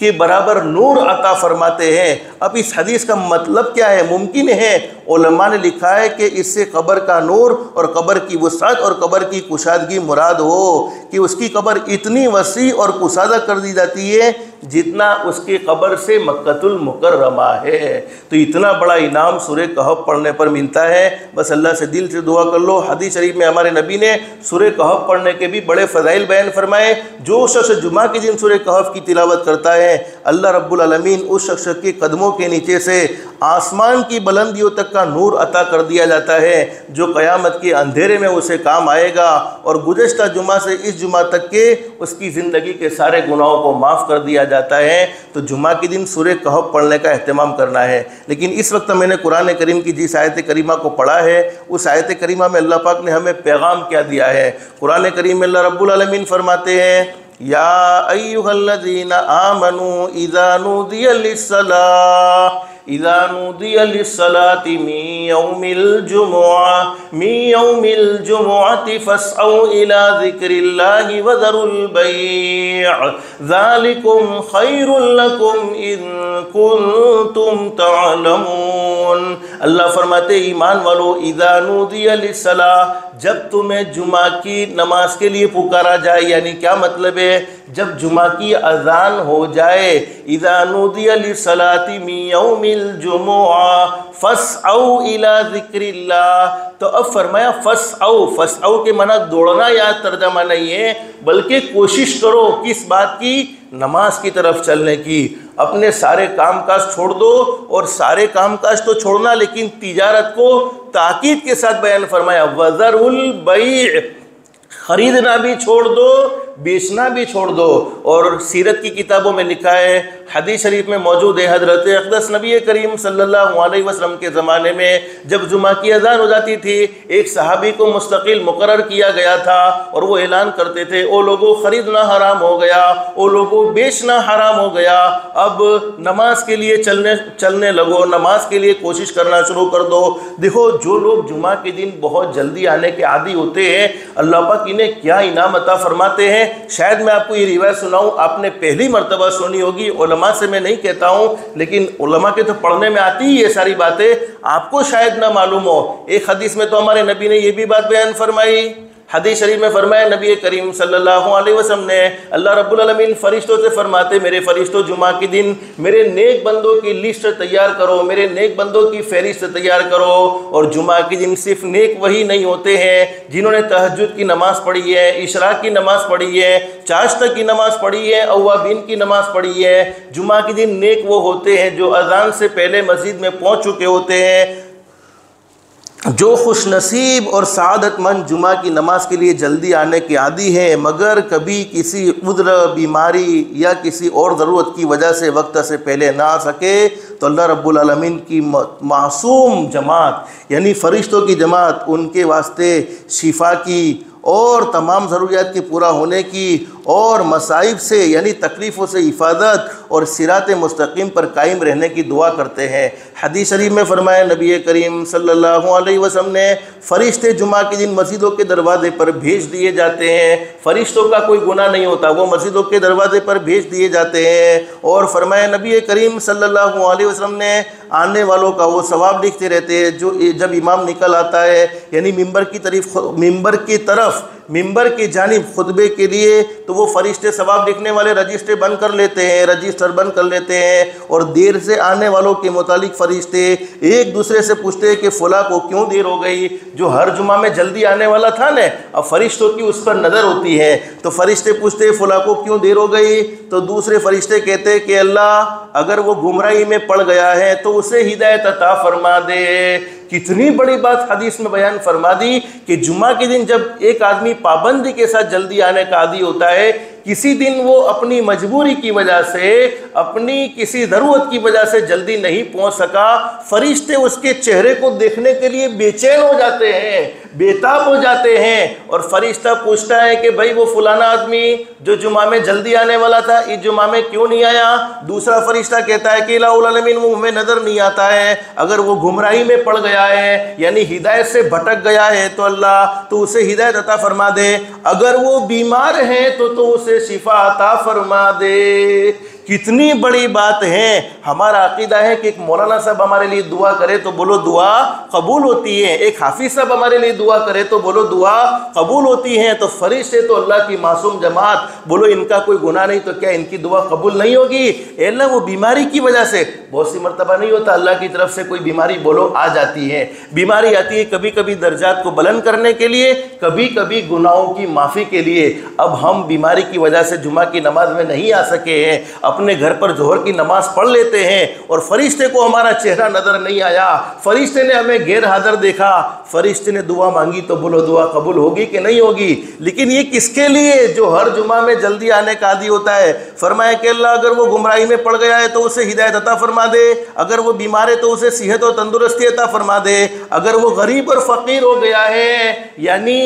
के बराबर नूर अता फरमाते हैं। अब इस हदीस का मतलब क्या है? मुमकिन है, उलमा ने लिखा है कि इससे कब्र का नूर और कब्र की वसअत और कब्र की कुशादगी मुराद हो, कि उसकी कब्र इतनी वसी और कुशादा कर दी जाती है जितना उसकी कब्र से मक्कतुल मुकर्रमा है। तो इतना बड़ा इनाम सूरह कहफ पढ़ने पर मिलता है। बस अल्लाह से दिल से दुआ कर लो। हदीस शरीफ में हमारे नबी ने सूरह कहफ पढ़ने के भी बड़े फ़ज़ाइल बयान फरमाए। जो शख्स जुमा के दिन सूरह कहफ की तिलावत करता है, अल्लाह रब्बुल आलमीन उस शख्स के कदमों के नीचे से आसमान की बुलंदियों तक का नूर अता कर दिया जाता है, जो क़यामत के अंधेरे में उसे काम आएगा। और गुज़श्ता जुमा से इस जुमा तक के उसकी ज़िंदगी के सारे गुनाहों को माफ़ कर दिया जाता है। तो जुमा के दिन सूरह कहफ पढ़ने का अहतमाम करना है। लेकिन इस वक्त मैंने कुरान करीम की जिस आयत करीमा को पढ़ा है, उस आयत करीमा में अल्लाह पाक ने हमें पैगाम क्या दिया है। कुरान करीम में अल्लाह रब्बुल आलमीन फरमाते हैं, या अय्युहल्लज़ीना आमनू इज़ा नूदिया लिस्सलाति मिन यौमिल जुमुअति फस्अउ इला ज़िक्रिल्लाहि व ज़रुल बैअ ज़ालिकुम खैरुल लकुम इन कुंतुम तअलमून। अल्लाह फरमाते, ईमान वालो, इज़ा नूदिया लिस्सलाह, जब तुम्हें जुमा की नमाज के लिए पुकारा जाए, यानी क्या मतलब है, जब जुमा की अजान हो जाए, इज़ा नूदिया लिस्सलाति मिन यौमिल जुमुआ फस्अउ इला ज़िक्रिल्लाह। तो अब फरमाया फस्अउ के माना दौड़ना या तर्जमा नहीं है, बल्कि कोशिश करो किस बात की, नमाज की तरफ चलने की। अपने सारे कामकाज छोड़ दो, और सारे कामकाज तो छोड़ना, लेकिन तिजारत को ताकीद के साथ बयान फरमाया, वज़रुल बैअ, खरीदना भी छोड़ दो, बेचना भी छोड़ दो। और सीरत की किताबों में लिखा है, हदीस शरीफ में मौजूद है, हज़रत अक़दस नबी करीम सल्लल्लाहु अलैहि वसल्लम के ज़माने में जब जुमा की अज़ान हो जाती थी, एक सहाबी को मुस्तकिल मुकर्रर किया गया था, और वो ऐलान करते थे, ओ लोगों, ख़रीदना हराम हो गया, ओ लोगों, बेचना हराम हो गया, अब नमाज के लिए चलने लगो, नमाज के लिए कोशिश करना शुरू कर दो। देखो, जो लोग जुमा के दिन बहुत जल्दी आने के आदी होते हैं, अल्लाह पाक इन्हें क्या इनाम अता फरमाते हैं। शायद मैं आपको ये रिवायत सुनाऊं, आपने पहली मर्तबा सुनी होगी, उलमा से मैं नहीं कहता हूँ, लेकिन उलमा के तो पढ़ने में आती ही ये सारी बातें, आपको शायद ना मालूम हो। एक हदीस में तो हमारे नबी ने ये भी बात बयान फरमाई। हदीस शरीफ में फरमाया नबी करीम सल्लल्लाहु अलैहि वसल्लम ने, अल्लाह रब्बुल आलमीन फरिश्तों से फरमाते, मेरे फरिश्तों, जुमा के दिन मेरे नेक बंदों की लिस्ट तैयार करो, मेरे नेक बंदों की फहरिस्त तैयार करो। और जुमा के दिन सिर्फ नेक वही नहीं होते हैं जिन्होंने तहज्जुद की नमाज़ पढ़ी है, इशराक की नमाज़ पढ़ी है, चाश्त की नमाज़ पढ़ी है, अव्वाबीन की नमाज़ पढ़ी है। जुमा के दिन नेक वो होते हैं जो अजान से पहले मस्जिद में पहुँच चुके होते हैं, जो खुश नसीब और सआदतमंद जुमा की नमाज के लिए जल्दी आने के आदी हैं, मगर कभी किसी उद्र, बीमारी या किसी और ज़रूरत की वजह से वक्त से पहले ना आ सके, तो अल्लाह रब्बुल आलमीन की मासूम जमात, यानी फ़रिश्तों की जमात, उनके वास्ते शिफा की और तमाम ज़रूरियात के पूरा होने की और मसाइब से, यानी तकलीफ़ों से हिफाजत और सिरात मुस्तकीम पर कायम रहने की दुआ करते हैं। हदीस शरीफ में फरमाया नबी करीम सल्लल्लाहु अलैहि वसल्लम ने, फ़रिश्ते जुमा के दिन मस्जिदों के दरवाज़े पर भेज दिए जाते हैं। फ़रिश्तों का कोई गुनाह नहीं होता, वो मस्जिदों के दरवाज़े पर भेज दिए जाते हैं। और फरमाया नबी करीम सल्लल्लाहु अलैहि वसल्लम ने, आने वालों का वो सवाब लिखते रहते हैं। जो जब इमाम निकल आता है, यानी मिंबर की जानिब खुतबे के लिए, तो वो फरिश्ते सवाब लिखने वाले रजिस्टर बंद कर लेते हैं। और देर से आने वालों के मुतालिक फ़रिश्ते एक दूसरे से पूछते हैं कि फ़ुला को क्यों देर हो गई, जो हर जुमा में जल्दी आने वाला था ना। अब फ़रिश्तों की उस पर नज़र होती है, तो फ़रिश्ते पूछते हैं फ़ुला को क्यों देर हो गई, तो दूसरे फ़रिश्ते कहते हैं कि अल्लाह, अगर वो गुमराही में पड़ गया है तो उसे हिदायत अता फरमा दे। कितनी बड़ी बात हदीस में बयान फरमा दी कि जुमा के दिन जब एक आदमी पाबंदी के साथ जल्दी आने का आदी होता है, किसी दिन वो अपनी मजबूरी की वजह से, अपनी किसी ज़रूरत की वजह से जल्दी नहीं पहुंच सका, फरिश्ते उसके चेहरे को देखने के लिए बेचैन हो जाते हैं, बेताब हो जाते हैं। और फरिश्ता पूछता है कि भाई वो फलाना आदमी जो जुमा में जल्दी आने वाला था, इस जुमा में क्यों नहीं आया। दूसरा फरिश्ता कहता है कि इलाहुल आलमीन, वो हमें नज़र नहीं आता है, अगर वो गुमराही में पड़ गया है, यानी हिदायत से भटक गया है, तो अल्लाह तो उसे हिदायत अता फरमा दे। अगर वो बीमार है तो उसे शिफा अता फरमा दे। कितनी बड़ी बात है। हमारा अकीदा है कि एक मौलाना साहब हमारे लिए दुआ करे तो बोलो दुआ कबूल होती है, एक हाफिज साहब हमारे लिए दुआ करे तो बोलो दुआ कबूल होती है। तो फरिश्ते तो अल्लाह की मासूम जमात, बोलो इनका कोई गुनाह नहीं तो क्या इनकी दुआ कबूल नहीं होगी? अल्लाह वो बीमारी की वजह से, बहुत सी मर्तबा नहीं होता अल्लाह की तरफ से कोई बीमारी बोलो आ जाती है, बीमारी आती है कभी कभी दर्जात को बुलंद करने के लिए, कभी कभी गुनाहों की माफ़ी के लिए। अब हम बीमारी की वजह से जुमा की नमाज में नहीं आ सके हैं, अपने घर पर जोहर की नमाज पढ़ लेते हैं और फरिश्ते को हमारा चेहरा नजर नहीं आया, फरिश्ते ने हमें गैर हाजिर देखा, फरिश्ते ने दुआ मांगी तो बोलो दुआ कबूल होगी कि नहीं होगी? लेकिन ये किसके लिए? जो हर जुमा में जल्दी आने का आदी होता है। फरमाया कि अल्लाह अगर वो गुमराही में पड़ गया है तो उसे हिदायत अता फरमा दे, अगर वो बीमार है तो उसे सेहत और तंदुरुस्ती अता फरमा दे, अगर वो गरीब और फकीर हो गया है, यानी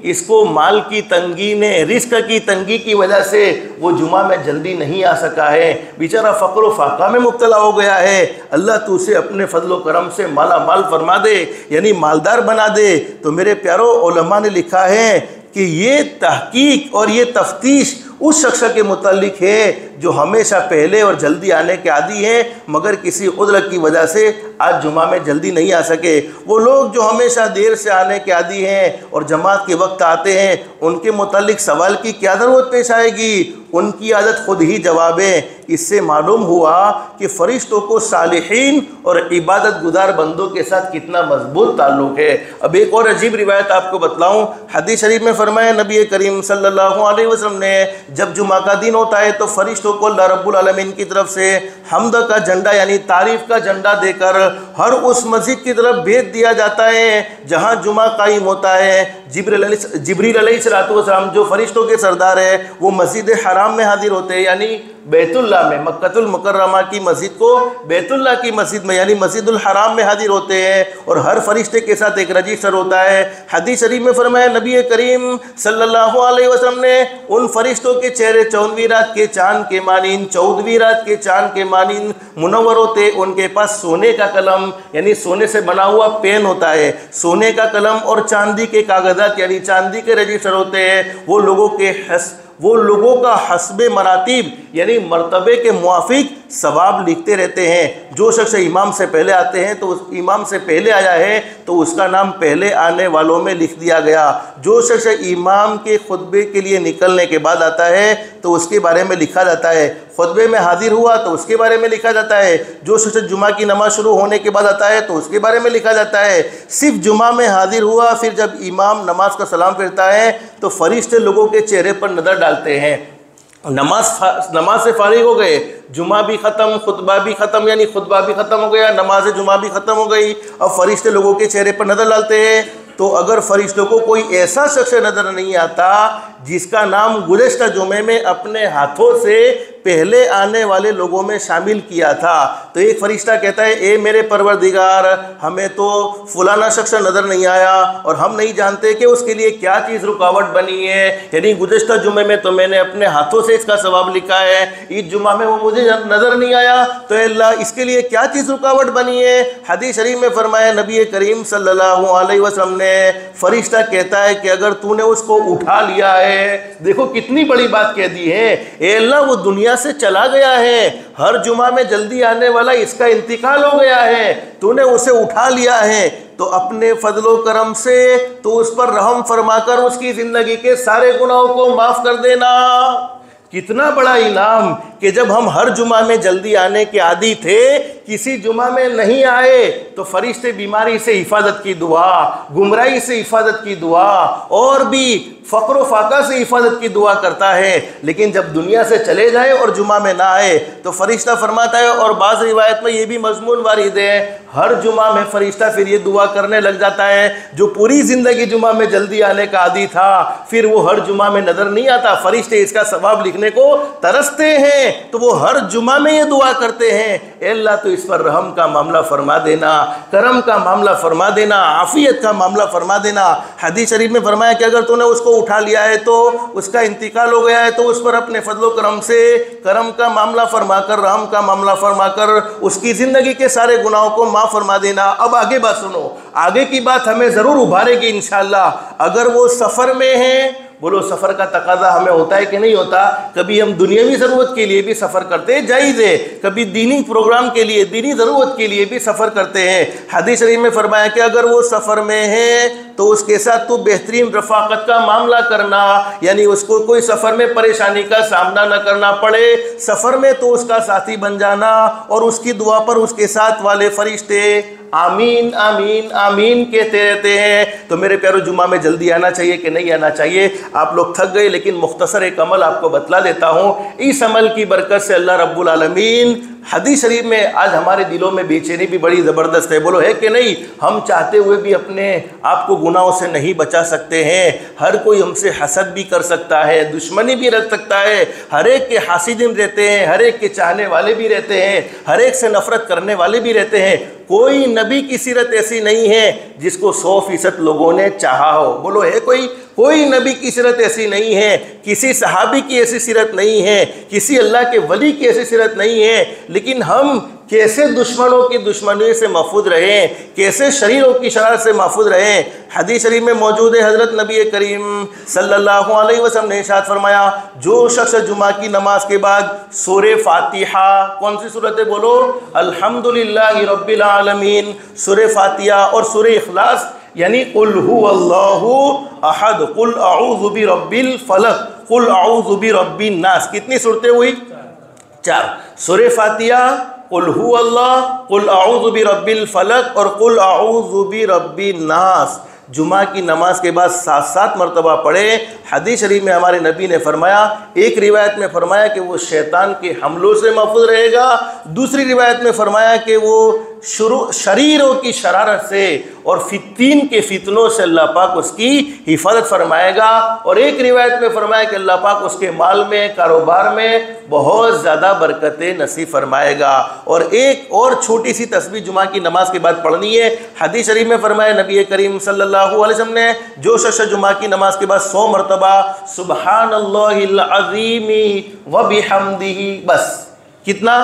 इसको माल की तंगी ने, रिस्क की तंगी की वजह से वो जुमा में जल्दी नहीं आ सका है, बेचारा फ़क्र व फाका में मुब्तला हो गया है, अल्लाह तू उसे अपने फजल करम से माला माल फरमा दे, यानी मालदार बना दे। तो मेरे प्यारो उलमा ने लिखा है कि ये तहकीक और ये तफ्तीश उस शख्स के मुतालिक है जो हमेशा पहले और जल्दी आने के आदी हैं, मगर किसी उद्र की वजह से आज जुमा में जल्दी नहीं आ सके। वो लोग जो हमेशा देर से आने के आदी हैं और जमात के वक्त आते हैं, उनके मुतालिक सवाल की क्या ज़रूरत पेश आएगी? उनकी आदत खुद ही जवाब है। इससे मालूम हुआ कि फरिश्तों को सालिहीन और इबादत गुजार बंदों के साथ कितना मजबूत ताल्लुक़ है। अब एक और अजीब रिवायत आपको बतलाऊँ। हदीस शरीफ में फरमाया नबी करीम सल्लल्लाहु अलैहि वसल्लम ने, जब जुमा का दिन होता है तो फरिश्तों को अल्लाह रब्बुल आलमीन की तरफ से हम्द का झंडा यानी तारीफ़ का झंडा देकर हर उस मस्जिद की तरफ भेज दिया जाता है जहाँ जुमा कायम होता है। जिब्रील अलैहिस्सलाम जो फरिश्तों के सरदार है वो मस्जिद हराम में हाजिर होते हैं, यानी बैतुल्लाह में, मक्कतुल मुकर्रमा की मस्जिद को बैतुल्लाह की मस्जिद में यानी मस्जिदुल हराम में हाजिर होते हैं और हर फरिश्ते के साथ एक रजिस्टर होता है। हदीस शरीफ में फरमाया नबी करीम सल्लल्लाहु अलैहि वसल्लम ने उन फरिश्तों के चेहरे 14वीं रात के चांद के मानिन 14वीं रात के चांद के मानिन मुनव्वर होते। उनके पास सोने का कलम यानी सोने से बना हुआ पेन होता है, सोने का कलम और चांदी के कागजात यानी चांदी के रजिस्टर होते हैं। वो लोगों का हस्बे मरातीब यानी मर्तबे के मुआफिक सवाब लिखते रहते हैं। जो शख्स इमाम से पहले आते हैं तो उस इमाम से पहले आया है तो उसका नाम पहले आने वालों में लिख दिया गया। जो शख्स इमाम के खुतबे के लिए निकलने के बाद आता है तो उसके बारे में लिखा जाता है। खुतबे में हाजिर हुआ तो उसके बारे में लिखा जाता है। जो शख्स जुमा की नमाज शुरू होने के बाद आता है तो उसके बारे में लिखा जाता है। सिर्फ जुमा में हाजिर हुआ, फिर जब इमाम नमाज का सलाम फिरता है तो फरिश्ते लोगों के चेहरे पर नज़र डालते हैं। नमाज से फारिग हो गए, जुमा भी ख़त्म, खुतबा भी ख़त्म, यानी खुतबा भी ख़त्म हो गया, नमाज जुमा भी ख़त्म हो गई। अब फरिश्ते लोगों के चेहरे पर नज़र डालते हैं। तो अगर फरिश्तों को कोई ऐसा शख्स नज़र नहीं आता जिसका नाम गुज़श्ता जुमे में अपने हाथों से पहले आने वाले लोगों में शामिल किया था, तो एक फरिश्ता कहता है ए मेरे परवरदिगार, हमें तो फलाना शख्स नज़र नहीं आया और हम नहीं जानते कि उसके लिए क्या चीज़ रुकावट बनी है, यानी गुज़श्ता जुमे में तो मैंने अपने हाथों से इसका सवाब लिखा है, ईद जुमा में वो मुझे नज़र नहीं आया, तो अल्लाह इसके लिए क्या चीज़ रुकावट बनी है। हदीस शरीफ में फरमाया नबी करीम सल्लल्लाहु अलैहि वसल्लम ने, फरिश्ता कहता है कि अगर तूने उसको उठा लिया है, देखो कितनी बड़ी बात कह दी है, ए अल्लाह वो दुनिया से चला गया है, हर जुमा में जल्दी आने वाला इसका इंतकाल हो गया है, तूने उसे उठा लिया है तो अपने फजलो करम से तो उस पर रहम फरमाकर उसकी जिंदगी के सारे गुनाहों को माफ कर देना। कितना बड़ा इनाम कि जब हम हर जुमा में जल्दी आने के आदी थे, किसी जुमा में नहीं आए तो फरिश्ते बीमारी से हिफाजत की दुआ, गुमराही से हिफाजत की दुआ और भी फ़क्र फाका से हिफाजत की दुआ करता है। लेकिन जब दुनिया से चले जाए और जुमा में ना आए तो फरिश्ता फरमाता है, और बाज़ रिवायत में ये भी मज़मून वारिद है, हर जुमा में फरिश्ता फिर ये दुआ करने लग जाता है, जो पूरी ज़िंदगी जुमा में जल्दी आने का आदी था फिर वो हर जुमा में नज़र नहीं आता, फरिश्ते इसका सवाब लिखने को तरसते हैं, तो वो हर जुमा में ये दुआ करते हैं, अल्लाह तो इस पर रहम का मामला फरमा देना, करम का मामला फरमा देना, आफियत का मामला फरमा देना। हदीस शरीफ में फरमाया कि अगर तूने उसको उठा लिया है तो उसका इंतकाल हो गया है तो उस पर अपने फजलो करम से करम का मामला फरमाकर, रहम का मामला फरमाकर उसकी ज़िंदगी के सारे गुनाहों को माफ़ फरमा देना। अब आगे बात सुनो, आगे की बात हमें ज़रूर उभारेगी इंशाअल्लाह। अगर वो सफ़र में है, बोलो सफ़र का तकाजा हमें होता है कि नहीं होता? कभी हम दुनियावी ज़रूरत के लिए भी सफ़र करते हैं, जायज़ है। कभी दीनी प्रोग्राम के लिए, दीनी ज़रूरत के लिए भी सफ़र करते हैं। हदीस शरीफ में फरमाया कि अगर वो सफ़र में है तो उसके साथ तो बेहतरीन रफ़ाकत का मामला करना, यानी उसको कोई सफ़र में परेशानी का सामना न करना पड़े। सफ़र में तो उसका साथी बन जाना और उसकी दुआ पर उसके साथ वाले फरिश्ते आमीन आमीन आमीन कहते रहते हैं। तो मेरे प्यारो, जुम्मा में जल्दी आना चाहिए कि नहीं आना चाहिए? आप लोग थक गए, लेकिन मुख्तसर एक अमल आपको बतला देता हूँ। इस अमल की बरकत से अल्लाह रब्बुल आलमीन, हदीस शरीफ में आज हमारे दिलों में बेचैनी भी बड़ी ज़बरदस्त है, बोलो है कि नहीं? हम चाहते हुए भी अपने आप को गुनाहों से नहीं बचा सकते हैं। हर कोई हमसे हसद भी कर सकता है, दुश्मनी भी रख सकता है। हर एक के हासिदिन रहते हैं, हर एक के चाहने वाले भी रहते हैं, हर एक से नफ़रत करने वाले भी रहते हैं। कोई नबी की सीरत ऐसी नहीं है जिसको 100% लोगों ने चाहा हो, बोलो है कोई? कोई नबी की सीरत ऐसी नहीं है, किसी सहाबी की ऐसी सीरत नहीं है, किसी अल्लाह के वली की ऐसी सीरत नहीं है। लेकिन हम कैसे दुश्मनों की दुश्मनी से महफूज रहें, कैसे शरीरों की शरारत से महफूज रहें? हदीस शरीफ में मौजूद है, हज़रत नबी करीम सल्लल्लाहु अलैहि वसल्लम ने इरशाद फरमाया, जो शख्स जुमा की नमाज के बाद सूरे फातिहा, कौन सी सूरत है बोलो? अल्हम्दुलिल्लाहि रब्बिल आलमीन, सूरे फातिहा और सूरे इखलास यानी कुल हुवल्लाहु अहद, कुल अऊज़ु बिरब्बिल फलक, कुल अऊज़ु बिरब्बिन नास, कितनी सूरतें हुई? 4। सूरे फातिहा, कुल हुवल्लाह, कुल अऊज़ु बिरब्बिल फलक और कुल अऊज़ु बिरब्बिन नास जुमा की नमाज के बाद 7-7 मरतबा पढ़े। हदीस शरीफ में हमारे नबी ने फरमाया, एक रिवायत में फरमाया कि वो शैतान के हमलों से महफूज रहेगा, दूसरी रिवायत में फरमाया कि वो शरीरों की शरारत से और फितीन के फितनों से अल्लाह पाक उसकी हिफाजत फरमाएगा। और एक रिवायत में फरमाया कि अल्लाह पाक उसके माल में, कारोबार में बहुत ज़्यादा बरकतें नसीब फरमाएगा। और एक और छोटी सी तस्बीह जुमा की नमाज के बाद पढ़नी है। हदीस शरीफ में फरमाया नबी करीम सल्लल्लाहु अलैहि वसल्लम ने, जो शख्स जुमा की नमाज के बाद 100 मरतबा सुबहानल्लाहिल अज़ीमी व बिहम्दिही, बस कितना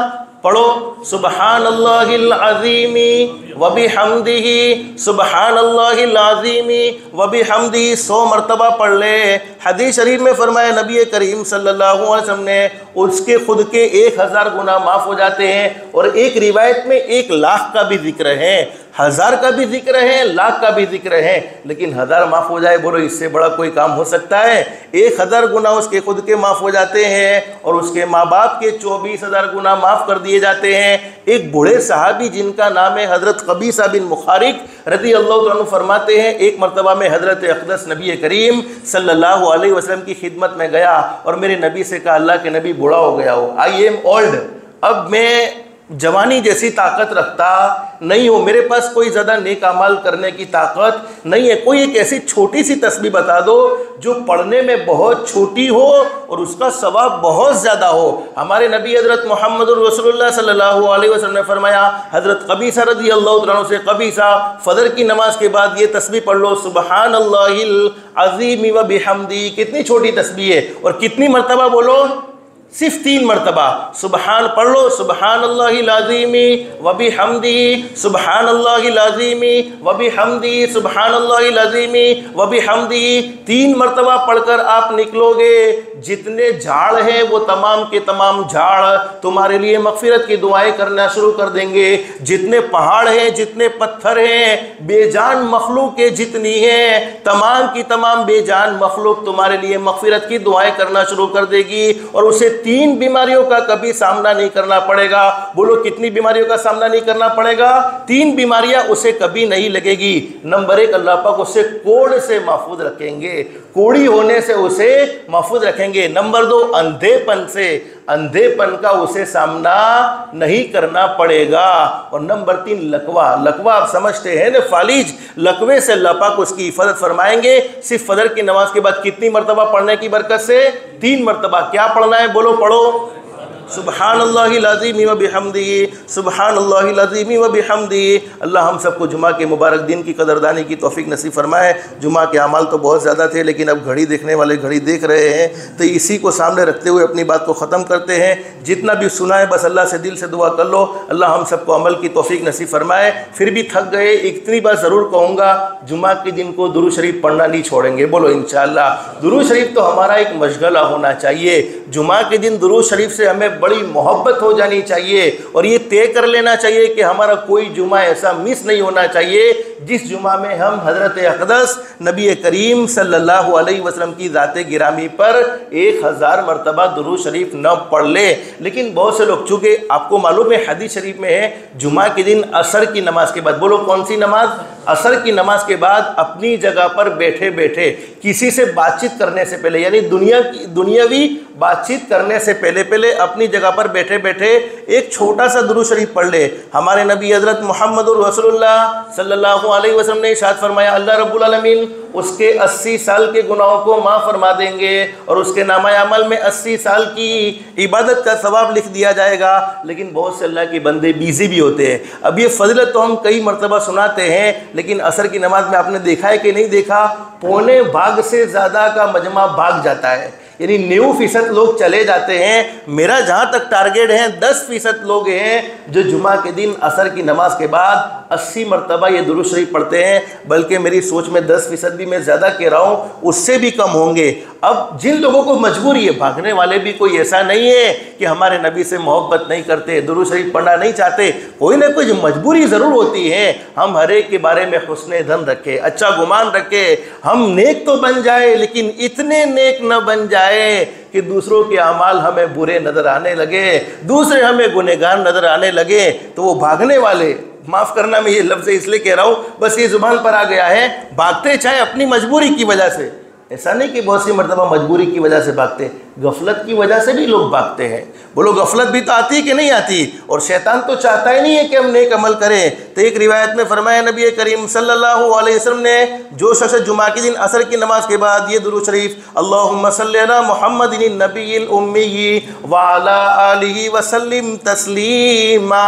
पढ़ो? सुबहानल्लाहिल अज़ीमी व बिहम्दिही, सुबहानल्लाहिल अज़ीमी व बिहम्दिही 100 मरतबा पढ़ ले। हदीस शरीफ में फरमाया नबी करीम सल्लल्लाहु अलैहि वसल्लम ने, उसके खुद के 1000 गुनाह माफ़ हो जाते हैं। और एक रिवायत में 1 लाख का भी जिक्र है, 1000 का भी जिक्र है, लाख का भी जिक्र है। लेकिन 1000 माफ़ हो जाए, बोलो इससे बड़ा कोई काम हो सकता है? 1000 गुनाह उसके खुद के माफ़ हो जाते हैं और उसके माँ बाप के 24,000 गुनाह माफ़ कर दिए जाते हैं। एक बूढ़े सहाबी जिनका नाम है हज़रत कबीसा बिन मुखारिक रज़ी अल्लाह अन्हु फरमाते हैं, एक मरतबा में हज़रत अक़दस नबी करीम सल्लल्लाहु अलैहि वसल्लम की खिदमत में गया और मेरे नबी से कहा, अल्लाह के नबी बूढ़ा हो गया हो, आई एम ओल्ड, अब मैं जवानी जैसी ताकत रखता नहीं हूँ, मेरे पास कोई ज़्यादा नेक अमाल करने की ताकत नहीं है, कोई एक ऐसी छोटी सी तस्बीह बता दो जो पढ़ने में बहुत छोटी हो और उसका सवाब बहुत ज़्यादा हो। हमारे नबी हज़रत मोहम्मद रसूलुल्लाह सल्लल्लाहु अलैहि वसल्लम ने फरमाया, हज़रत कबीसा रज़ी अल्लाह अन्हु से, कबीसा फ़जर की नमाज के बाद ये तस्बीह पढ़ लो, सुबहानल्लाहिल अज़ीम व बिहम्दी। कितनी छोटी तस्बीह है और कितनी मरतबा बोलो? सिर्फ 3 मरतबा। सुबहान पढ़ लो, सुबहानल्लाहिल अज़ीमी व बिहम्दिही, सुबहानल्लाहिल अज़ीमी व बिहम्दिही, सुबहानल्लाहिल अज़ीमी व बिहम्दिही। 3 मरतबा पढ़कर आप निकलोगे, जितने झाड़ हैं वो तमाम के तमाम झाड़ तुम्हारे लिए मग़फ़िरत की दुआएं करना शुरू कर देंगे। जितने पहाड़ हैं, जितने पत्थर हैं, बेजान मखलूक के जितनी हैं, तमाम की तमाम बेजान मखलूक तुम्हारे लिए मग़फ़िरत की दुआएं करना शुरू कर देगी और उसे 3 बीमारियों का कभी सामना नहीं करना पड़ेगा। बोलो कितनी बीमारियों का सामना नहीं करना पड़ेगा? 3 बीमारियां उसे कभी नहीं लगेगी। नंबर 1, अल्लाह पाक उसे कोढ़ से महफूज रखेंगे, कोढ़ी होने से उसे महफूज रखेंगे। नंबर 2, अंधेपन से, अंधेपन का उसे सामना नहीं करना पड़ेगा। और नंबर 3, लकवा। लकवा आप समझते हैं ना, फालिज, लकवे से अल्लाह पाक उसकी हिफाजत फरमाएंगे। सिर्फ फजर की नमाज के बाद कितनी मरतबा पढ़ने की बरकत से? 3 मरतबा। क्या पढ़ना है बोलो? पढ़ो सुब्हानल्लाहिल अज़ीम व बिहम्दिही, सुब्हानल्लाहिल अज़ीम व बिहम्दिही। अल्लाह हम सबको जुमा के मुबारक दिन की कदरदानी की तौफीक नसीब फरमाए। जुमा के अमाल तो बहुत ज़्यादा थे, लेकिन अब घड़ी देखने वाले घड़ी देख रहे हैं, तो इसी को सामने रखते हुए अपनी बात को ख़त्म करते हैं। जितना भी सुना है बस अल्लाह से दिल से दुआ कर लो, अल्लाह हम सबको अमल की तौफीक नसीब फरमाए। फिर भी थक गए, इतनी बार ज़रूर कहूँगा, जुमा के दिन को दुरूद शरीफ पढ़ना नहीं छोड़ेंगे। बोलो इंशाअल्लाह। दुरूद शरीफ तो हमारा एक मशगला होना चाहिए। जुमा के दिन दुरूद शरीफ से हमें बड़ी मोहब्बत हो जानी चाहिए और ये तय कर लेना चाहिए कि हमारा कोई जुमा ऐसा मिस नहीं होना चाहिए जिस जुमा में हम हज़रत अक़दस नबी करीम सल्लल्लाहु अलैहि वसल्लम की ज़ाते गिरामी पर 1000 मरतबा दुरूद शरीफ न पढ़ ले। लेकिन बहुत से लोग, चूँकि आपको मालूम है हदीस शरीफ में है, जुमा के दिन असर की नमाज के बाद, बोलो कौन सी नमाज? असर की नमाज के बाद अपनी जगह पर बैठे बैठे किसी से बातचीत करने से पहले, यानी दुनियावी बातचीत करने से पहले अपनी जगह पर बैठे बैठे एक छोटा सा दुरूद शरीफ पढ़ ले। हमारे नबी हज़रत मुहम्मदुर रसूलुल्लाह सल्लल्लाहु अलैहि वसल्लम ने इरशाद फरमाया, अल्लाह रब्बुल आलमीन उसके 80 साल के गुनाहों को माफ़ फरमा देंगे और उसके नामा अमल में 80 साल की इबादत का सवाब लिख दिया जाएगा। लेकिन बहुत से अल्लाह के बंदे बिजी भी होते हैं। अब ये फजीलत तो हम कई मरतबा सुनाते हैं, लेकिन असर की नमाज में आपने देखा है कि नहीं देखा, पौने भाग से ज़्यादा का मजमा भाग जाता है, यानी 90% लोग चले जाते हैं। मेरा जहाँ तक टारगेट है 10% लोग हैं जो जुमा के दिन असर की नमाज के बाद 80 मरतबा ये दुरूद शरीफ पढ़ते हैं। बल्कि मेरी सोच में 10% भी मैं ज़्यादा कह रहा हूँ, उससे भी कम होंगे। अब जिन लोगों को मजबूरी है, भागने वाले भी कोई ऐसा नहीं है कि हमारे नबी से मोहब्बत नहीं करते, दुरूद शरीफ पढ़ना नहीं चाहते, कोई ना कोई मजबूरी ज़रूर होती है। हम हर एक के बारे में हुस्न धन रखें, अच्छा गुमान रखें, हम नेक तो बन जाए लेकिन इतने नेक न बन जाए कि दूसरों के अमाल हमें बुरे नज़र आने लगे, दूसरे हमें गुनहगार नज़र आने लगे। तो वो भागने वाले, माफ़ करना मैं ये लफ्ज़ इसलिए कह रहा हूँ, बस ये ज़ुबान पर आ गया है, भागते चाहे अपनी मजबूरी की वजह से, ऐसा नहीं कि बहुत सी मरतबा मजबूरी की वजह से भागते, गफलत की वजह से भी लोग भागते हैं। बोलो गफलत भी तो आती है कि नहीं आती? और शैतान तो चाहता ही नहीं है कि हम नेक अमल करें। तो एक रिवायत में फरमाया नबी करीम सल्लल्लाहु अलैहि वसल्लम ने, जो शख्स जुमा के दिन असर की नमाज के बाद ये दुरूद शरीफ अल्लाहुम्मा सल्ली अला मुहम्मदिन नबील उम्मी व अला आलिहि वसल्लिम तस्लीमा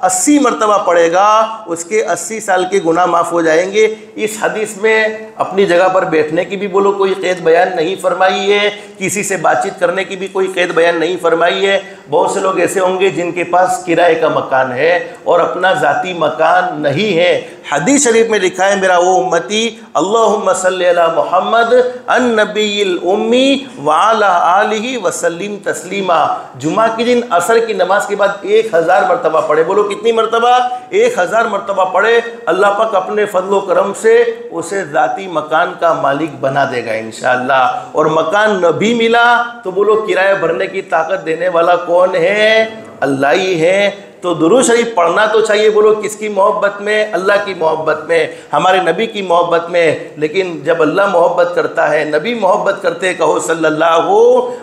80 मरतबा पढ़ेगा, उसके 80 साल के गुनाह माफ़ हो जाएंगे। इस हदीस में अपनी जगह पर बैठने की भी बोलो कोई क़ैद बयान नहीं फरमाई है, किसी से बातचीत करने की भी कोई क़ैद बयान नहीं फरमाई है। बहुत से लोग ऐसे होंगे जिनके पास किराए का मकान है और अपना ज़ाती मकान नहीं है। हदीस शरीफ में लिखा है, मेरा वो उम्मती अल्लाहुम्मा सल्ली अला मुहम्मद अन नबील उम्मी व अला आलिहि वसल्लिम तस्लीमा। जुमा के दिन असर की नमाज के बाद 1000 मरतबा पढ़े। बोलो कितनी मरतबा? 1000 मरतबा पढ़े। अल्लाह पाक अपने फजलो करम से उसे ज़ाती मकान का मालिक बना देगा इंशाअल्लाह। और मकान न भी मिला तो बोलो किराया भरने की ताकत देने वाला कौन है? अल्लाह ही है। तो दुरूद शरीफ पढ़ना तो चाहिए, बोलो किसकी मोहब्बत में? अल्लाह की मोहब्बत में, हमारे नबी की मोहब्बत में। लेकिन जब अल्लाह मोहब्बत करता है, नबी मोहब्बत करते कहो सल्लल्लाहु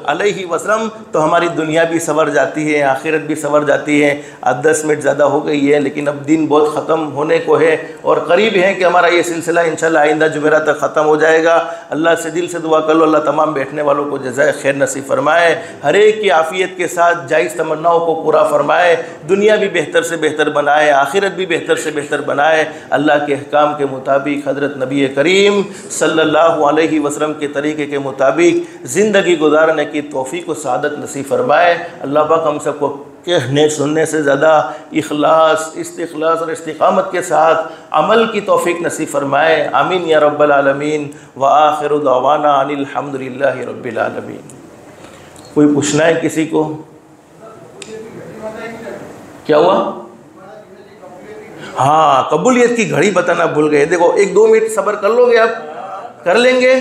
अलैहि वसल्लम, तो हमारी दुनिया भी संवर जाती है, आखिरत भी संवर जाती है। आज 10 मिनट ज़्यादा हो गई है, लेकिन अब दिन बहुत ख़त्म होने को है और करीब है कि हमारा ये सिलसिला इंशाअल्लाह आइंदा जुमेरात तक ख़त्म हो जाएगा। अल्लाह से दिल से दुआ कर लो, अल्लाह तमाम बैठने वालों को जज़ाए खैर नसीब फरमाए, हर एक की आफ़ियत के साथ जायज़ तमन्नाओं को पूरा फरमाए, दुनिया भी बेहतर से बेहतर बनाए, आखिरत भी बेहतर से बेहतर बनाए। अल्लाह के अहकाम के मुताबिक, हज़रत नबी करीम सल्लल्लाहु अलैहि वसल्लम के तरीक़े के मुताबिक ज़िंदगी गुजारने की तौफ़ीक़ व सआदत नसीब फरमाए। अल्लाह पाक हम सबको कहने सुनने से ज़्यादा इखलास, इस्तिखलास और इस्तिक़ामत के साथ अमल की तौफ़ीक़ नसीब फरमाए। आमीन या रब्बल आलमीन। व आखिरु दअवाना अनिल हम्दुलिल्लाहि रब्बिल आलमीन। कोई पूछना है किसी को? क्या हुआ? हाँ, कबूलियत की घड़ी बताना भूल गए। देखो 1-2 मिनट सब्र कर लोगे, आप कर लेंगे?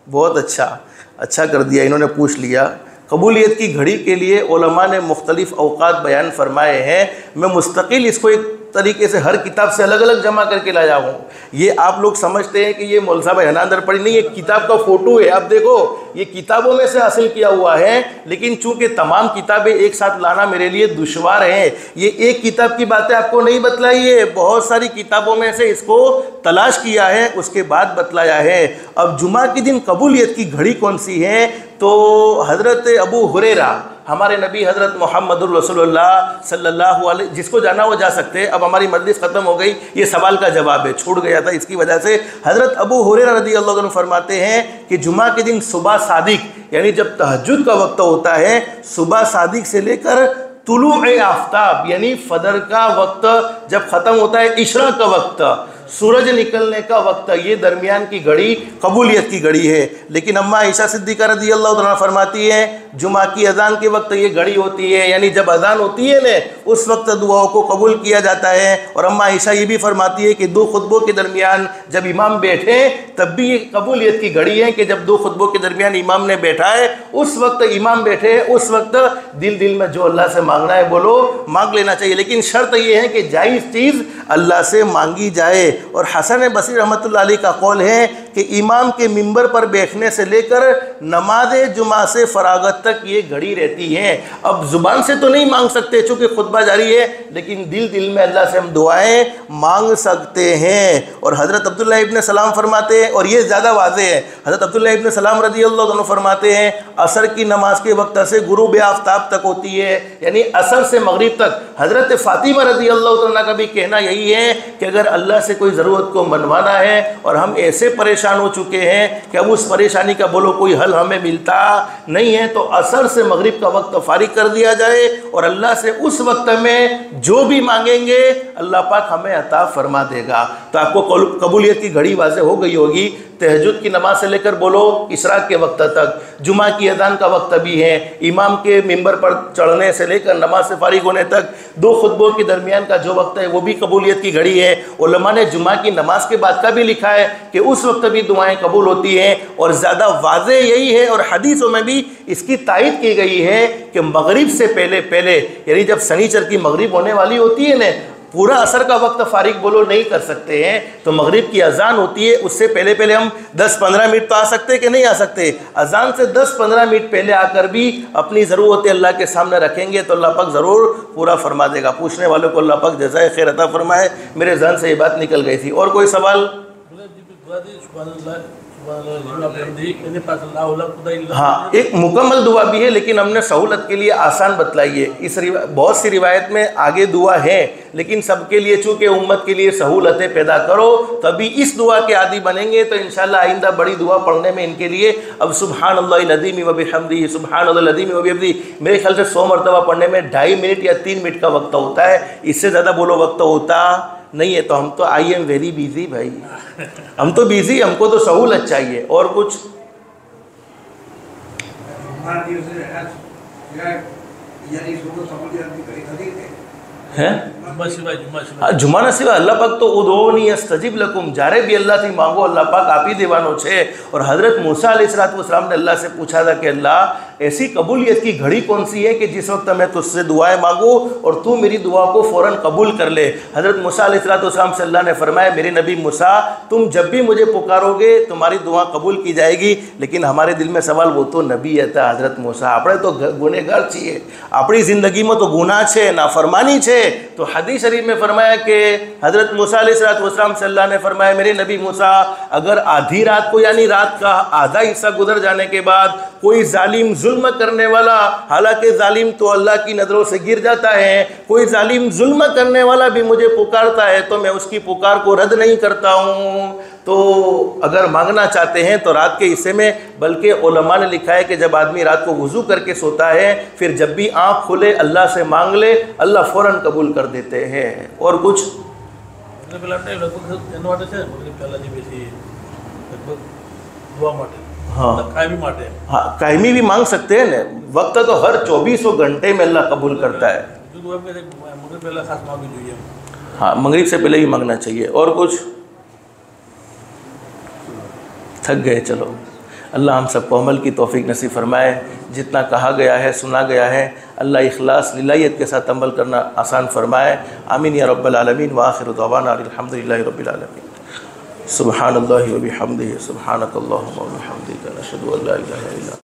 बहुत अच्छा कर दिया, इन्होंने पूछ लिया। कबूलियत की घड़ी के लिए उलमा ने मुख्तलिफ औकात बयान फरमाए हैं। मैं मुस्तकिल इसको एक तरीके से हर किताब से अलग अलग जमा करके लाया हूँ। ये आप लोग समझते हैं कि ये मौलवी साहब हनांदर पढ़ी नहीं, ये किताब का फ़ोटो है। आप देखो, ये किताबों में से हासिल किया हुआ है, लेकिन चूंकि तमाम किताबें एक साथ लाना मेरे लिए दुश्वार है, ये एक किताब की बातें आपको नहीं बतलाई है, बहुत सारी किताबों में से इसको तलाश किया है, उसके बाद बतलाया है। अब जुमा के दिन कबूलियत की घड़ी कौन सी है? तो हज़रत अबू हुरैरा हमारे नबी हज़रत मुहम्मदुर रसूलुल्लाह सल्लल्लाहु अलैहि, जिसको जाना वो जा सकते हैं। अब हमारी मजलिस ख़त्म हो गई, ये सवाल का जवाब है, छूट गया था, इसकी वजह से हज़रत अबू हुरैरा रज़ियल्लाहु अन्हु फरमाते हैं कि जुमा के दिन सुबह सादिक यानी जब तहज्जुद का वक्त होता है, सुबह सादिक से लेकर तुलूए आफ्ताब यानी फजर का वक्त जब ख़त्म होता है, इशराक का वक्त, सूरज निकलने का वक्त, ये दरमियान की घड़ी कबूलियत की घड़ी है। लेकिन अम्मा आयशा सिद्दीक़ा रज़ियल्लाहु अन्हा फरमाती है जुमा की अजान के वक्त ये घड़ी होती है, यानी जब अजान होती है न उस वक्त दुआओं को कबूल किया जाता है। और अम्मा आयशा ये भी फरमाती है कि दो खुतबों के दरमियान जब इमाम बैठे तब भी ये कबूलियत की घड़ी है कि जब दो खुतबों के दरमियान इमाम ने बैठा है उस वक्त इमाम बैठे, उस वक्त दिल दिल में जो अल्लाह से मांगना है बोलो, मांग लेना चाहिए। लेकिन शर्त ये है कि जायज़ चीज़ अल्लाह से मांगी जाए। और हसन बसरी रहमतुल्लाह अलैह का कौल है कि इमाम के मिंबर पर बैठने से लेकर नमाज जुमा से फरागत तक ये घड़ी रहती है। अब ज़ुबान से तो नहीं मांग सकते चूँकि खुतबा जारी है, लेकिन दिल दिल में अल्लाह से हम दुआएं मांग सकते हैं। और हज़रत अब्दुल्लाह इब्न सलाम फरमाते हैं, और ये ज़्यादा वाज़ेह है, हज़रत अब्दुल्लाह इब्न सलाम रज़ियल्लाहु अन्हु फरमाते हैं असर की नमाज के वक्त से गुरूब आफ्ताब तक होती है, यानी असर से मगरिब तक। हज़रत फ़ातिमा रज़ियल्लाहु अन्हा का भी कहना यही है कि अगर अल्लाह से कोई ज़रूरत को मनवाना है और हम ऐसे परेशान हो चुके हैं कि अब उस परेशानी का बोलो कोई हल हमें मिलता नहीं है, तो असर से मगरिब का वक्त फारिग कर दिया जाए और अल्लाह से उस वक्त में जो भी मांगेंगे अल्लाह पाक हमें अता फरमा देगा। तो आपको कबूलियत की घड़ी वाज़ेह हो गई होगी। तहज्जुद की नमाज से लेकर बोलो इशराक के वक्त तक, जुमा की अजान का वक्त भी है, इमाम के मिंबर पर चढ़ने से लेकर नमाज से फारिग होने तक, दो खुतबों के दरमियान का जो वक्त है वो भी कबूलियत की घड़ी है। उलमा ने जुमा की नमाज के बाद का भी लिखा है कि उस वक्त भी दुआएं कबूल होती हैं। और ज़्यादा वाज़ेह यही है और हदीसों में भी इसकी तायद की गई है कि मगरिब से पहले यानी जब शनिचर की मगरिब होने वाली होती है ना, पूरा असर का वक्त फारिग बोलो नहीं कर सकते हैं, तो मगरिब की अजान होती है उससे पहले हम 10-15 मिनट तो आ सकते हैं कि नहीं आ सकते। अजान से 10-15 मिनट पहले आकर भी अपनी ज़रूरतें अल्लाह के सामने रखेंगे तो अल्लाह पाक ज़रूर पूरा फरमा देगा। पूछने वालों को अल्लाह पाक जज़ाए खैर अता फरमाए। मेरे जहन से ये बात निकल गई थी। और कोई सवाल? हाँ, एक मुकम्मल दुआ भी है लेकिन हमने सहूलत के लिए आसान बतलाई है। इस बहुत सी रिवायत में आगे दुआ है लेकिन सबके लिए चूँकि उम्मत के लिए सहूलतें पैदा करो तभी इस दुआ के आदी बनेंगे, तो इंशाल्लाह आइंदा बड़ी दुआ पढ़ने में इनके लिए अब सुब्हानल्लाहिल अज़ीम व बिहम्दिही सुब्हानल्लाहिल अज़ीम व बिहम्दिही मेरे ख्याल से 100 मरतबा पढ़ने में 2.5 मिनट या 3 मिनट का वक्त होता है, इससे ज़्यादा बोलो वक्त होता नहीं है। तो हम तो आई एम वेरी बिजी भाई, हम तो बिजी, हमको तो सहूलत चाहिए। और कुछ है जुमा नसीबा अल्लाह पाक तो उदोनी अस्तजिब लकुम, जारे भी अल्लाह से मांगो, अल्लाह पाक आप ही दीवानो छे। और हज़रत मूसा अलैहिस्सलाम ने अल्लाह से पूछा था कि अल्लाह ऐसी कबूलियत की घड़ी कौन सी है कि जिस वक्त मैं तुझसे दुआएं मांगूँ और तू मेरी दुआ को फ़ौरन कबूल कर ले। हज़रत मूसा अलैहिस्सलाम से अल्लाह ने फरमाया मेरे नबी मूसा तुम जब भी मुझे पुकारोगे तुम्हारी दुआ कबूल की जाएगी। लेकिन हमारे दिल में सवाल, वो तो नबी था हज़रत मूसा, આપણે તો ગુનેગાર છીએ, આપણી ज़िंदगीમાં तो गुनाह છે, नाफरमानी છે। तो हदीस शरीफ में फरमाया कि हज़रत मूसा अलैहिस्सलाम से अल्लाह ने फरमाया मेरे नबी मूसा अगर आधी रात को यानी रात का आधा हिस्सा गुजर जाने के बाद कोई जालिम जुल्म करने वाला, हालांकि जालिम तो अल्लाह की नज़रों से गिर जाता है, कोई जालिम जुल्म करने वाला भी मुझे पुकारता है तो मैं उसकी पुकार को रद्द नहीं करता हूँ। तो अगर मांगना चाहते हैं तो रात के हिस्से में, बल्कि उलमा ने लिखा है कि जब आदमी रात को वुज़ू करके सोता है फिर जब भी आँख खुले अल्लाह से मांग ले, अल्लाह फ़ौरन कबूल कर देते हैं। और कुछ हाँ कायमी भी मांग सकते हैं ना, वक्त तो हर 24 घंटे में अल्लाह कबूल करता है। हाँ मगरिब से पहले ही मांगना चाहिए। और कुछ? थक गए, चलो अल्लाह हम सबको अमल की तौफीक नसीब फरमाए। जितना कहा गया है सुना गया है अल्लाह इखलास लिल्लाहियत के साथ अमल करना आसान फरमाए। आमीन या रब्बल आलमीन। व आखिरु दअवाना अल्हम्दुलिल्लाहि रब्बिल आलमीन। सुब्हानल्लाहि व बिहम्दिही सुब्हानकल्लाहुम्मा व बिहम्दिका नशहदु अन ला इलाहा इल्ला